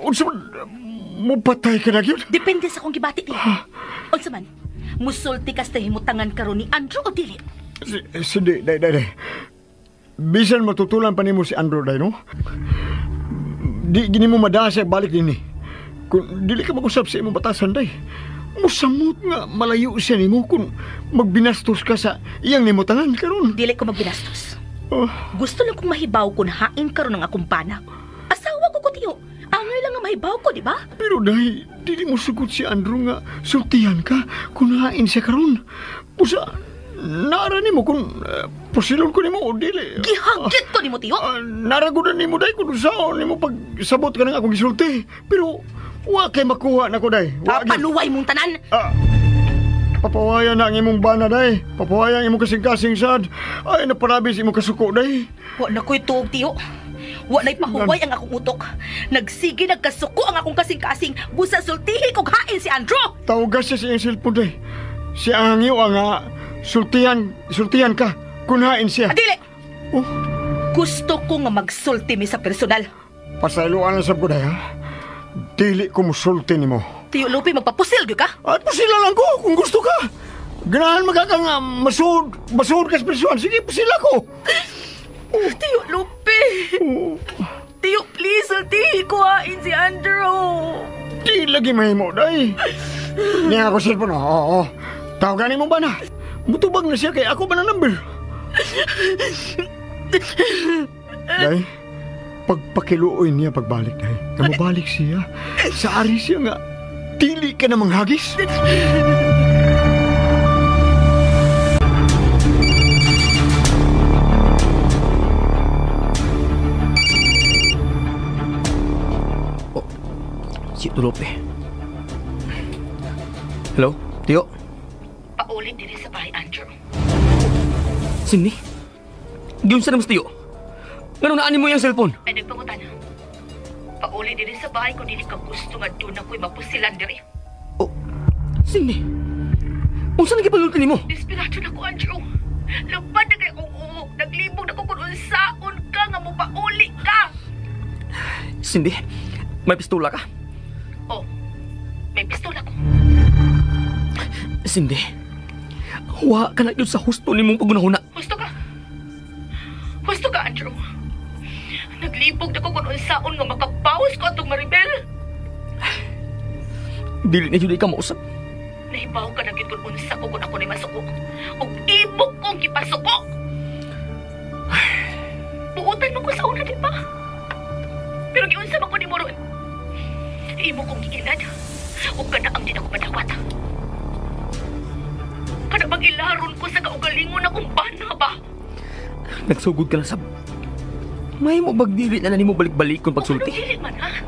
Unsa man mo patay ka na gyud? Depende sa kong gibati tiyo. Unsa man? Musulti ka sa himutangan karon ni Andrew o dili? Cindy, day. Bisan matutulan pa nimo si Andrew day, no? Di gini mo madasa balik din ni. Kung dili ka mag-usap sa imong batasan day, musamot nga malayo siya nimo kung magbinastos ka sa iyang nimutangan karon. Dili ko magbinastos. Gusto lang kong mahibaw kung hain karon ang akong pana. Asawa ko tiyo. Angay lang nga mahibaw ko, di ba? Pero day, dili mo sugot si Andrew nga sultihan ka kung hain siya karon. Pusa, nara nimo kung pusilon ko nimo o dili. Gihagit ko nimo tiyo. Naragudan nimo day kung saan nimo pagsabot ka ng akong gisulti. Pero wa kay makuha na ko day. Papanuway mong tanan. Papawayan na ang imong bana day. Papawayan ang imong kasing-kasing sad. Ay naparabis imong kasuko day. Wa na ko'y tuog tiyo. Wa na'y pahuway ang akong utok. Nagsige nagkasuko ang akong kasing-kasing. Busa sultihi kog hain si Andrew. Tawagas siya sa iyang cellphone day. Si Angyo nga sultihan ka kung hain siya. Adili! Gusto ko nga magsulti mi sa personal. Pasayloan lang sab ko day, ha? Dili ko musulti nimo. Tiyo Lupi, magpapusil gyud ka? At pusila lang ko kung gusto ka. Ganahan magkaka nga masud ka sa presyon. Sige, pusila ko. Tiyo Lupi. Tiyo, please, sultihi ko hain si Andrew. Di lagi mahimo, day. Niya ako cellphone, oo. Tawagan mo ba na? Mutubag na siya kay ako ba na number? Day, pagpakiluoy niya pagbalik, day. Kamabalik siya. Sa ari siya nga, dili ka na manghagis. Tulope. Hello, Tiyo? Paulit diri sa bahay, Andrew. Cindy? Giyon sa namas, Tiyo? Ganun naanin mo yung cellphone? Ay, nagpangutan. Paulit diri sa bahay kung dili ka gusto nga doon ako'y mapusilan diri. Cindy? Unsa nagipalulutan mo? Desperado na ko, Andrew. Lapad na kayo kung oo. Naglibog na ko kung unsaon ka nga mo pauli ka. Cindy, may pistola ka? Oh, may pistola ko. Cindy, huwa ka na yun sa husto ni mong pagunahuna. Husto ka? Husto ka, Andrew? Naglibog na ko kung unsaon nga makabawas ko atong Maribel. Dili na yun ka mausap. Nahibaw ka na gid kung unsa ko kung ako ni masuko. Ug ibok kong gipasuko. Buutan mo ko sa una, di ba? Pero giunsa man ko ni mo ron. Imo kong giilad. Ug kanaang din ako padawat. Kada magilaron ko sa kaugalingon akong bana ba? Nagsugod ka na sa... May mo bagdili na nimo balik-balik kung pagsulti. Dili man, ha?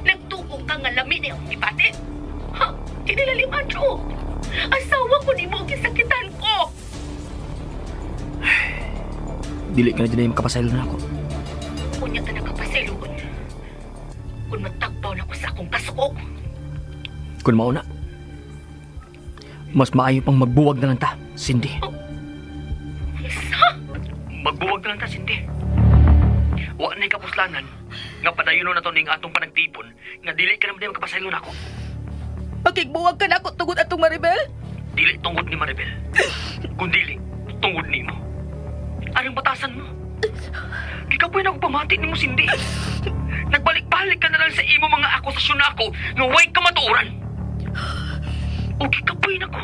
Nagtuong ka nga lami ni akong ipate. Ha? Kinilalim, Andrew. Asawa ko ni mo gisakitan ko. Dili ka na din makapasaylo na ako. Unya ka nakapasayloon. Kung matagbaw na ko sa akong kasuko. Kung mauna, mas maayo pang magbuwag na lang ta, Cindy. Magbuwag na lang ta, Cindy. Wa na'y kapuslanan nga padayon na to ning atong panagtipon nga dili ka naman makapasaylo na ako. Magigbuwag ka na ako tungod atong Maribel? Dili tungod ni Maribel. Kung dili, tungod ni mo. Anong batasan mo? Gikapoy na ako pamati ni mo, Cindy. Nagbalik-balik ka na lang sa imo mga akusasyon na ako nga way ka matuuran. O gikapoy na ko.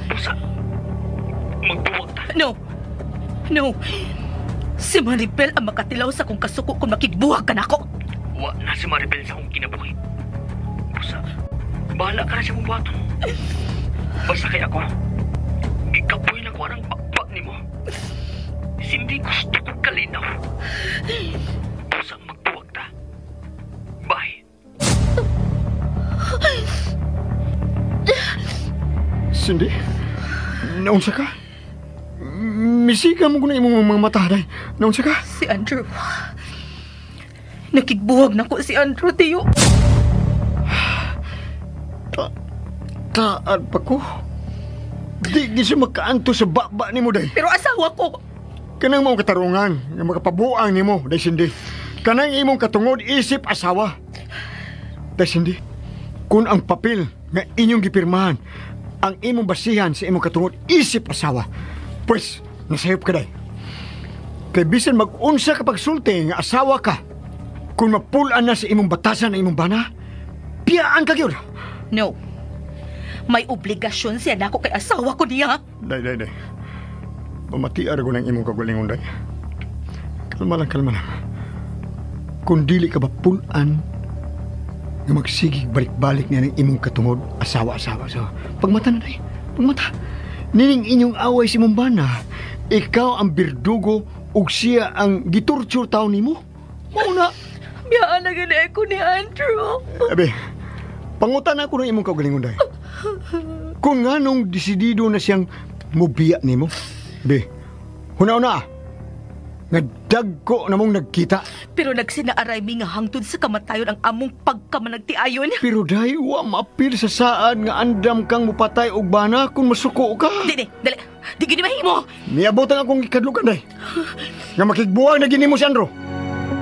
Pusa, magbuwag ta. No. No. Si Maribel ang makatilaw sa kong kasuko kung makigbuwag ka na ako. Wa na si Maribel sa akong kinabuhi. Pusa, bahala ka na siya mong buhaton. Basta kay ako, gikapoy na ko ang bakbak ni mo. Hindi gusto ko kalinaw. Pusa, magbuwag ta. Bye. Cindy, naunsa ka? Misika mo ko na imong mga mata, day. Naunsa ka? Si Andrew. Nakigbuwag na ko si Andrew, Tiyo. Taad pa ko. Di siya makaanto sa baba ni mo, day. Pero asawa ko. Kanang mong katarungan, nga makapabuang ni mo, day Cindy. Kanang imong katungod isip asawa. Day Cindy, kung ang papel nga inyong gipirmahan, ang imong basihan sa imong katungod isip asawa, pues, nasayop ka day. Kay bisan mag-unsa ka pagsulti nga asawa ka, kung mapulaan na sa imong batasan na imong bana, piyaan ka gyud. No. May obligasyon siya na ako kay asawa ko niya. Day. Mamatiar ko ng imong kagalingon, day. Kalma lang. Kung dili ka mapulaan nga magsigig balik-balik niya ng imong katungod, asawa. Pagmata na, day. Pagmata. Nining inyong away si mong bana, ikaw ang birdugo ug siya ang gitorture taon nimo. Mauna. Biyaan na gani ako ni Andrew. Abe, pangutan ako ng imong kagalingon, day. Kung nga nung desidido na siyang mubiya nimo, be, huna-una, nga dagko na mong nagkita. Pero nagsinaaray mi nga hangtod sa kamatayon ang among pagkamanagtiayon. Pero dahi, wa mapil sa saan nga andam kang mupatay og bana kung masuko ka. Dali, di gini mahimo. Miabotan akong ikadlukan, day. Nga makigbuwag na gini mo si Andro.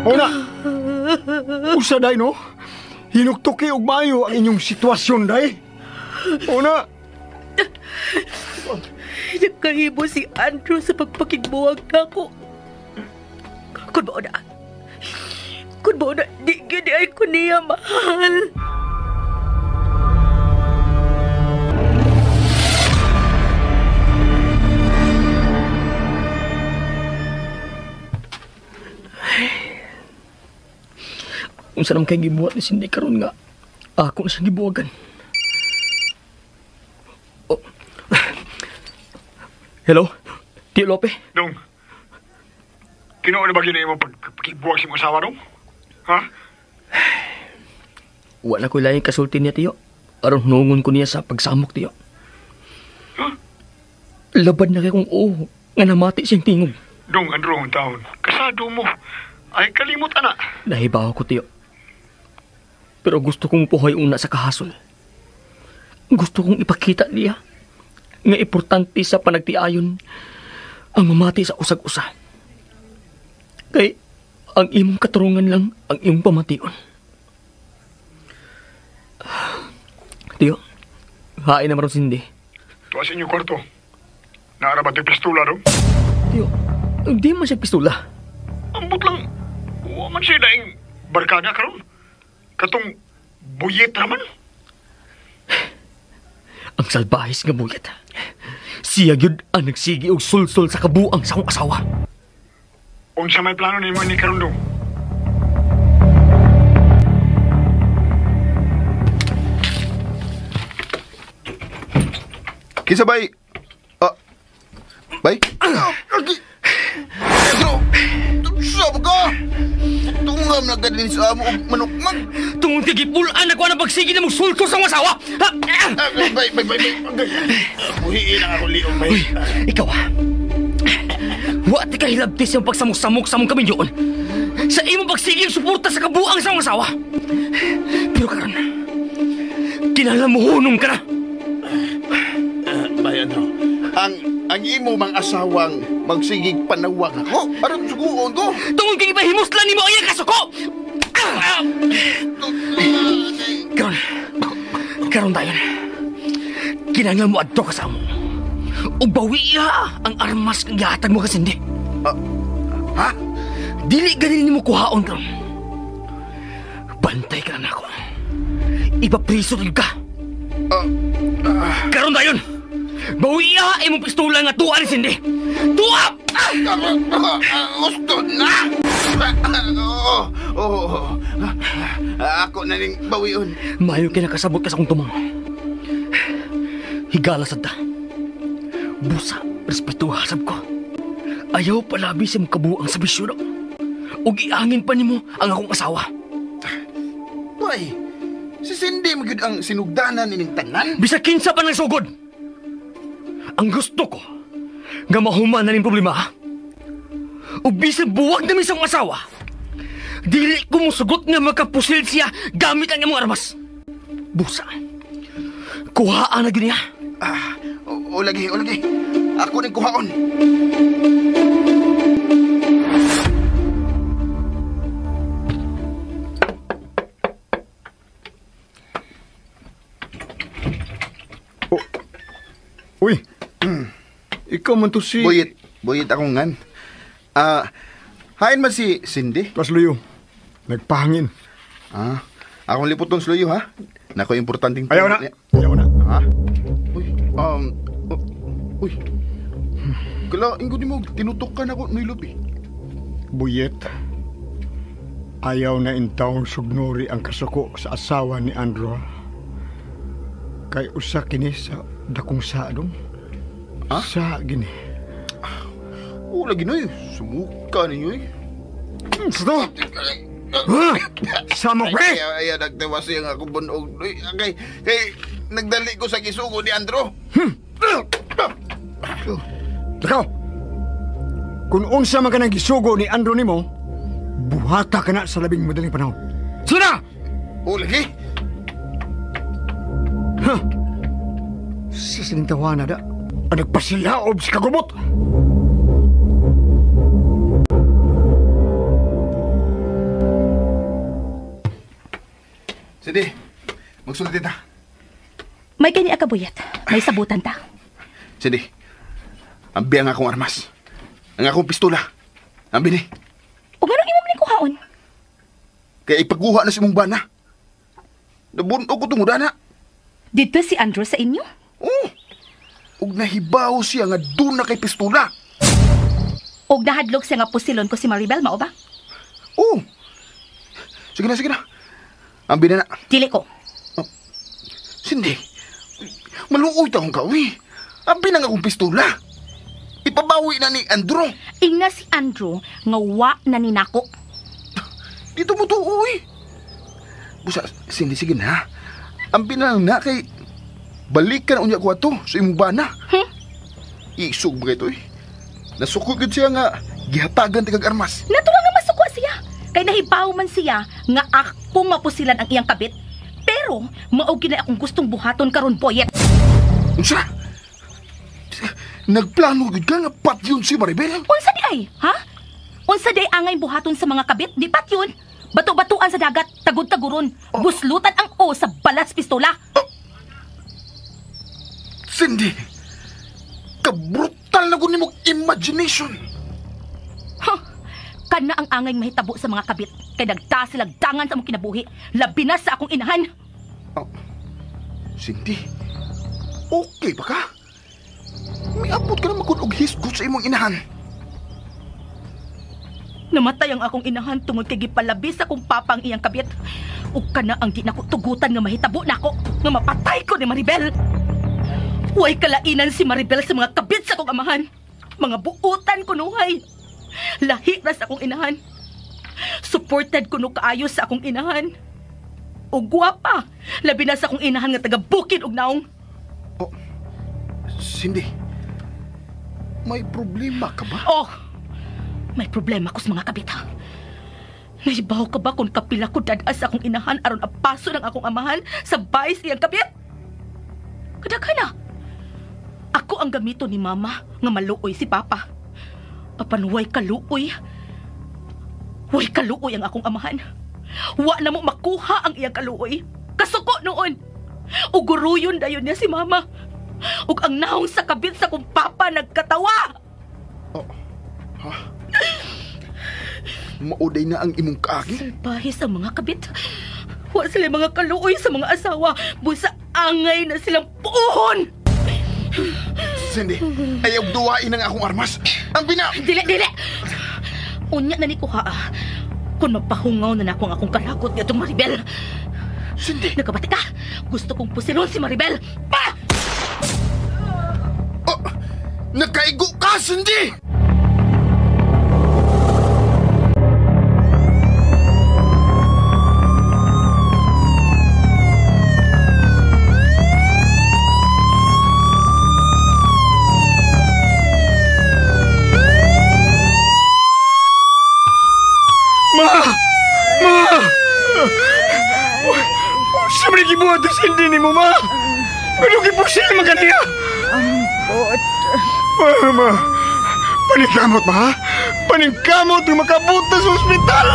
Una, usa, day, no? Hinuktuki og maayo ang inyong sitwasyon, day. Una. Nagkahibo si Andrew sa pagpakigbuwag na ako. Kung ba na, di gini ay ko niya mahal. Kung saan naman kayo gibuhat ni Cindy karon nga, ako na siyang gibuwagan. Oh. Hello? Tio Lope? Dong, kinuha na ba gina mo pagkibuwag si mong asawa, Dong? Ha? wala ko laing kasulti niya, tiyo. Aron nungon ko niya sa pagsamok, tiyo. Huh? Labad na kay kong nga namati siyang tingog. Dong, Andrew, ang taon. Kasado mo. Ay, kalimot, ana. Nahibaw ko, tiyo. Pero gusto kong puhay una sa kahasol. Gusto kong ipakita niya nga importante sa panagtiayon ang mamati sa usag-usa. Kay ang imong katurungan lang ang imong pamation. Tiyo, hain naman ron sindi. Tuwa sa inyong kwarto. Naarabat yung pistola ron? Tiyo, hindi man siya pistola. Ambot lang. Huwag man siya daing barkada karon. Katong buyet naman. Ang salbahis nga buyet. Siya gyud ang nagsigi og sulsol sa kabuang sa akong asawa. Unsa may plano nimo ni karon dong? Kisa bay? Bay? Pedro! Sab ka! Tungam na ganun sa amo og manukmag. Tungod kay gipulaan ako na pagsigi na mong sulko sa akong asawa. Bay. Buhiin ang ako liong, bay. Uy, ikaw wa ti kahilabtis yung pagsamok-samok sa mong kaminyoon. Sa imong pagsigi ang suporta sa kabuang sa akong asawa. Pero karon, kinalamuhunong ka na. Bay, ano? Ang imo mang asawang magsigig panawag ako. Aron suguon ko. Tungod kay ipahimuslan nimo ang iyang kasuko. Karon tayo. Kinanglan mo adto ka sa amo. Ug bawiya ang armas kang gihatag mo kasindi. Ha? Dili ganin nimo kuhaon karon. Bantay ka na ako. Ipapriso ka. Karon tayo. Bawiya imong pistola nga tuwa ni Cindy. Tuwa! Gusto na! Ako na ning bawion. Mayo kinakasabot ka sa akong tumang. Higala sad ta. Busa, respeto hasab ko. Ayaw palabi sa mong kabuang sa bisyo. Ug iangin pa nimo ang akong asawa. Why? Si Cindy magud ang sinugdanan nining tanan. Bisag kinsa pa nang sugod. Ang gusto ko, nga mahuman na ning problema, ha? O bisag buwag namin sa asawa, dili ko musugot nga makapusil siya gamit ang imong armas. Busa, kuhaan na giniya. O lagi. Ako ning kuhaon. Uy, ikaw man to si... Buyit akong ngan. Hain man si Cindy? Kas luyo. Nagpahangin. Akong liputon sa luyo, ha? Nako importanteng... Ayaw na. Ha? Uy. Kala, inggo mo, tinutukan ako ng ilubi. Buyet, ayaw na intawong sugnori ang kasuko sa asawa ni Andrew. Kay usa kini sa dakong saadong. Sa gini. Lagi na eh. Sumuka ninyo eh. Sino? Sama ko eh. Ay, nagtawa siya nga akong bunog. Kay, nagdali ko sa kisugo ni Andrew. Ikaw, kung unsa man ka ng gisugo ni Andrew nimo, buhata ka na sa labing madaling panahon. Sina! Lagi? Sa sinintawa na da, ang nagpasilaob sa kagumot. Sige, magsulat kita. May kani akabuyat. May sabutan ta. Sige, ambi ang akong armas. Ang akong pistola. Ambi ni. O gano'ng imo ni kuhaon? Kaya ipagkuha na si mong bana. Nabunog ko itong udana. Dito si Andrew sa inyo? Ug nahibaw siya nga doon na kay pistola. Og nahadlok siya nga pusilon ko si Maribel, mao ba? Sige na. Ambi na. Dili ko. Cindy, maluoy taong kawi. Ambi na nga akong pistola. Ipabawi na ni Andrew. Inga si Andrew nga wa na ninako. Dito mo to, uy. Busa, Cindy, sige na. Ang pinalang na kay balikan unya ko ato sa imong bana. Isog ba ito eh. Nasukot gud siya nga gihatagan ti kag armas. Natural nga masukwa siya. Kay nahibaw man siya nga akong mapusilan ang iyang kabit. Pero mao gid na akong gustong buhaton karon, Boyet. Unsa? Nagplano gud ka nga patyon si Maribel? Unsa di ay, ha? Unsa di angay buhaton sa mga kabit? Di patyon. Bato-batuan sa dagat, tagod-taguron. Buslutan ang o sa balas pistola. Cindy, kabrutal na gud nimong imagination. Kana ang angay mahitabo sa mga kabit. Kay nagta silang dangan sa mong kinabuhi. Labi na sa akong inahan. Cindy, okay ba ka? May abot ka na magkunog hisgot sa imong inahan. Namatay ang akong inahan tungod kay gipalabi sa akong papang iyang kabit. Ug kana ang di nako tugutan nga mahitabo nako nga mapatay ko ni Maribel. Huway kalainan si Maribel sa mga kabit sa akong amahan. Mga buutan kunuhay. Lahi ra sa akong inahan. Supported kuno kaayo sa akong inahan. Ug gwapa, labi na sa akong inahan nga taga bukid ug naong. Cindy, may problema ka ba? May problema ko sa mga kabit. Nahibaw ka ba kung kapila ko dadas sa akong inahan aron apaso ng akong amahan sa bayis iyang kabit? Kadaghan na. Ako ang gamito ni Mama nga maluoy si Papa. Apan way kaluoy ang akong amahan. Wa na mo makuha ang iyang kaluoy. Kasuko noon. Uguruyon dayon niya si Mama. Ug ang naong sa kabit sa akong Papa nagkatawa. Mauday na ang imong kaagi? Salbahe sa mga kabit. Wa sila mga kaluoy sa mga asawa. Busa angay na silang puuhon. Cindy, ayaw duwain ang akong armas. Ang Dili! Unya na ni kuha. Kung magpahungaw na ako ang akong kalagot niya itong Maribel. Cindy! Nagkabati ka. Gusto kong pusilon si Maribel. Nakaigo ka, Cindy! Sabi gibuhat sa Cindy ni mo, Ma! Pero gipusil man kaniya! Ambot! Ma! Paningkamot, Ma, ha? Paningkamot yung makabuta sa ospital!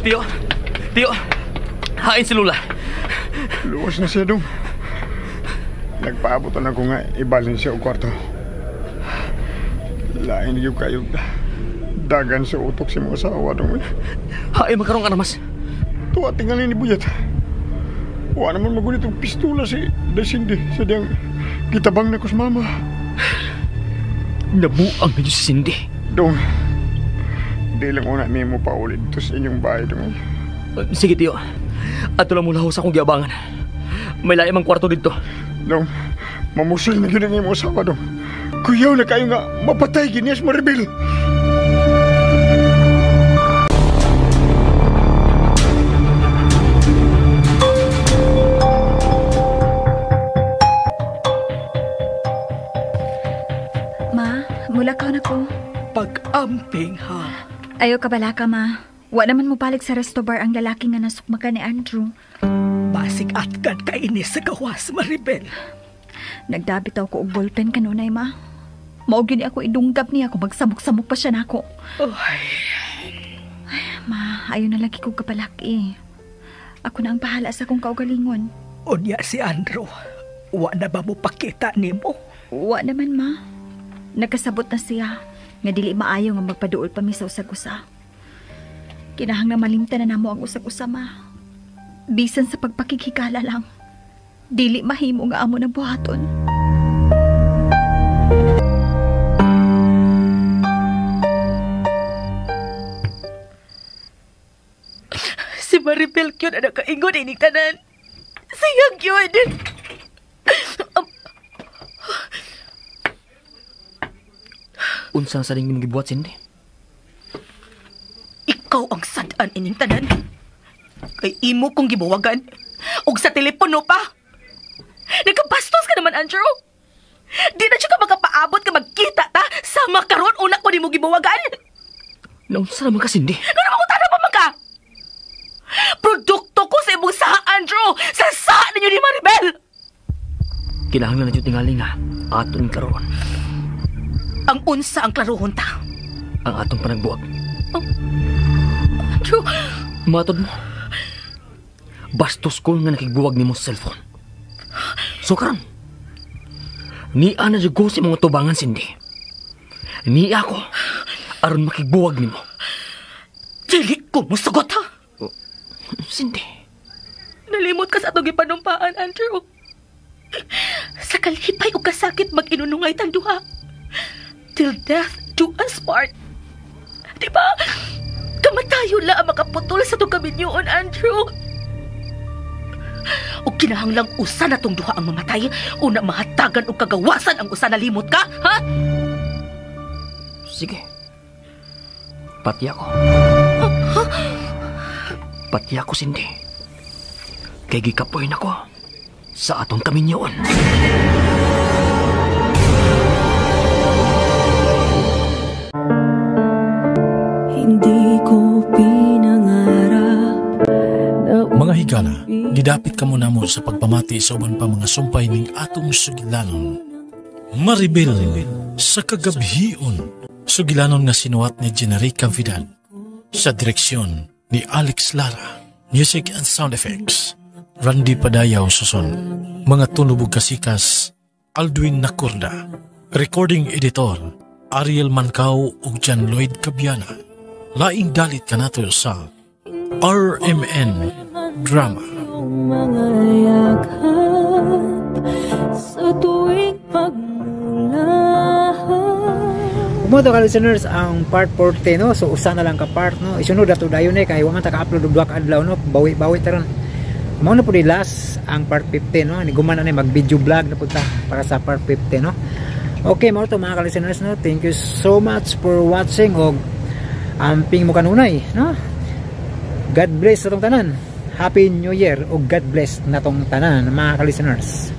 Tiyo! Hain si Lula! Luwas na siya, Dong. Nagpaabotan ako nga ibalin siya o kwarto. Lain yung kayo dagan sa utok si mga asawa, Dong. Hain magkaroon ka na, Mas. Tuwa tinggalin ni Buyat. Wa naman magunit ang pistola si Cindy sa diyang kitabang na ko sa Mama. Nabuang na si Cindy. Dong, di lang una may mo paulit ito sa inyong bahay, Dong. Sige, Tiyo. Ato lang mula sa akong giabangan. May laim ang kwarto dito. Dong, mamusil na yun ang iyong asawa, Dong. Kuyaw na kayo nga mapatay ginias Maribel. Ma, mulakaw na ko. Pag-amping, ha? Ayaw ka bala ka, Ma. Wa naman mo balik sa resto bar ang lalaki nga nasukmakan ni Andrew. Basig atkan ka inis sa gawas, Maribel. Nagdabit ako og ballpen kanunay, Ma. Mao gyud ako idunggap niya kung magsabok-samok pa siya nako. Ay, Ma, ayaw na lagi ko kapalaki. Ako na ang bahala sa kong kaugalingon. Unya si Andrew. Wa na ba mo pakita nimo? Wa naman, Ma. Nagkasabot na siya nga dili maayo nga magpaduol pa mi sa usag-usa. Kinahang na malimtan na namo ang usag-usa, Ma. Bisan sa pagpakikikala lang, dili mahimo nga amo na buhaton. Si Maribel yun na nakaingon ining tanan. Siyang yun. Unsa sa ning gibuhat, Cindy? Ikaw ang sadaan ining tanan. Kay imo kong gibuwagan. Og sa telepono pa. Nagkabastos ka naman, Andrew. Di na siya ka makapaabot ka magkita ta. Sama karon una ko ni mo gibuwagan. Naunsa naman ka, Cindy? Ano naman kung tanaw pa man ka? Produkto ko sa imong saha, Andrew. Sa saha ninyo ni Maribel. Kinahanglan na dito tingali nga. Aton klaroon. Ang unsa ang klarohon ta? Ang atong panagbuwag. Oh. Andrew. Matod mo. Bastos ko nga nakigbuwag ni mo sa cellphone. So karon, niya na dyan ko sa mga tubangan, Cindy. Niya ako, aron makigbuwag ni mo. Dili ko mo sugot, ha? Cindy. Nalimot ka sa atong ipanumpaan, Andrew. Sa kalipay o kasakit mag-inunungay tang duha. Till death do us part. Diba? Kamatayo la ang makaputol sa itong kaminyoon, Andrew. O kinahanglang usa na tong duha ang mamatay. Una mahatagan o kagawasan ang usa na limot ka, ha? Sige. Pati ako. Pati ako, Cindy. Kay gikapoy na ko sa atong kaminyoon. Hindi ko pinangarap. Mga higala, gidapit ka muna mo sa pagpamati sa uban pa mga sumpay ning atong sugilanon. Maribel sa kagabhion, sugilanon nga sinuwat ni Generica Vidal, sa direksyon ni Alex Lara, music and sound effects Randy Padayaw Suson, mga tunubog kasikas Aldwin Nakurda, recording editor Ariel Mancao ug John Lloyd Cabiana. Laing dalit ka nato sa RMN Drama. Mga yakap sa tuwing pagmulahan. Kumoto ka listeners ang part 40 no. So usa na lang ka part no. Isunod ato dayon kay wa man ta ka-upload og duha ka adlaw no. Bawi-bawi taron. Mao na po di last ang part 50 no. Ni guman na mag-video vlog na punta para sa part 50 no. Okay, mao to mga ka-listeners no. Thank you so much for watching og amping mo kanunay no. God bless sa tong tanan. Happy New Year o God bless na tong tanan mga ka-listeners.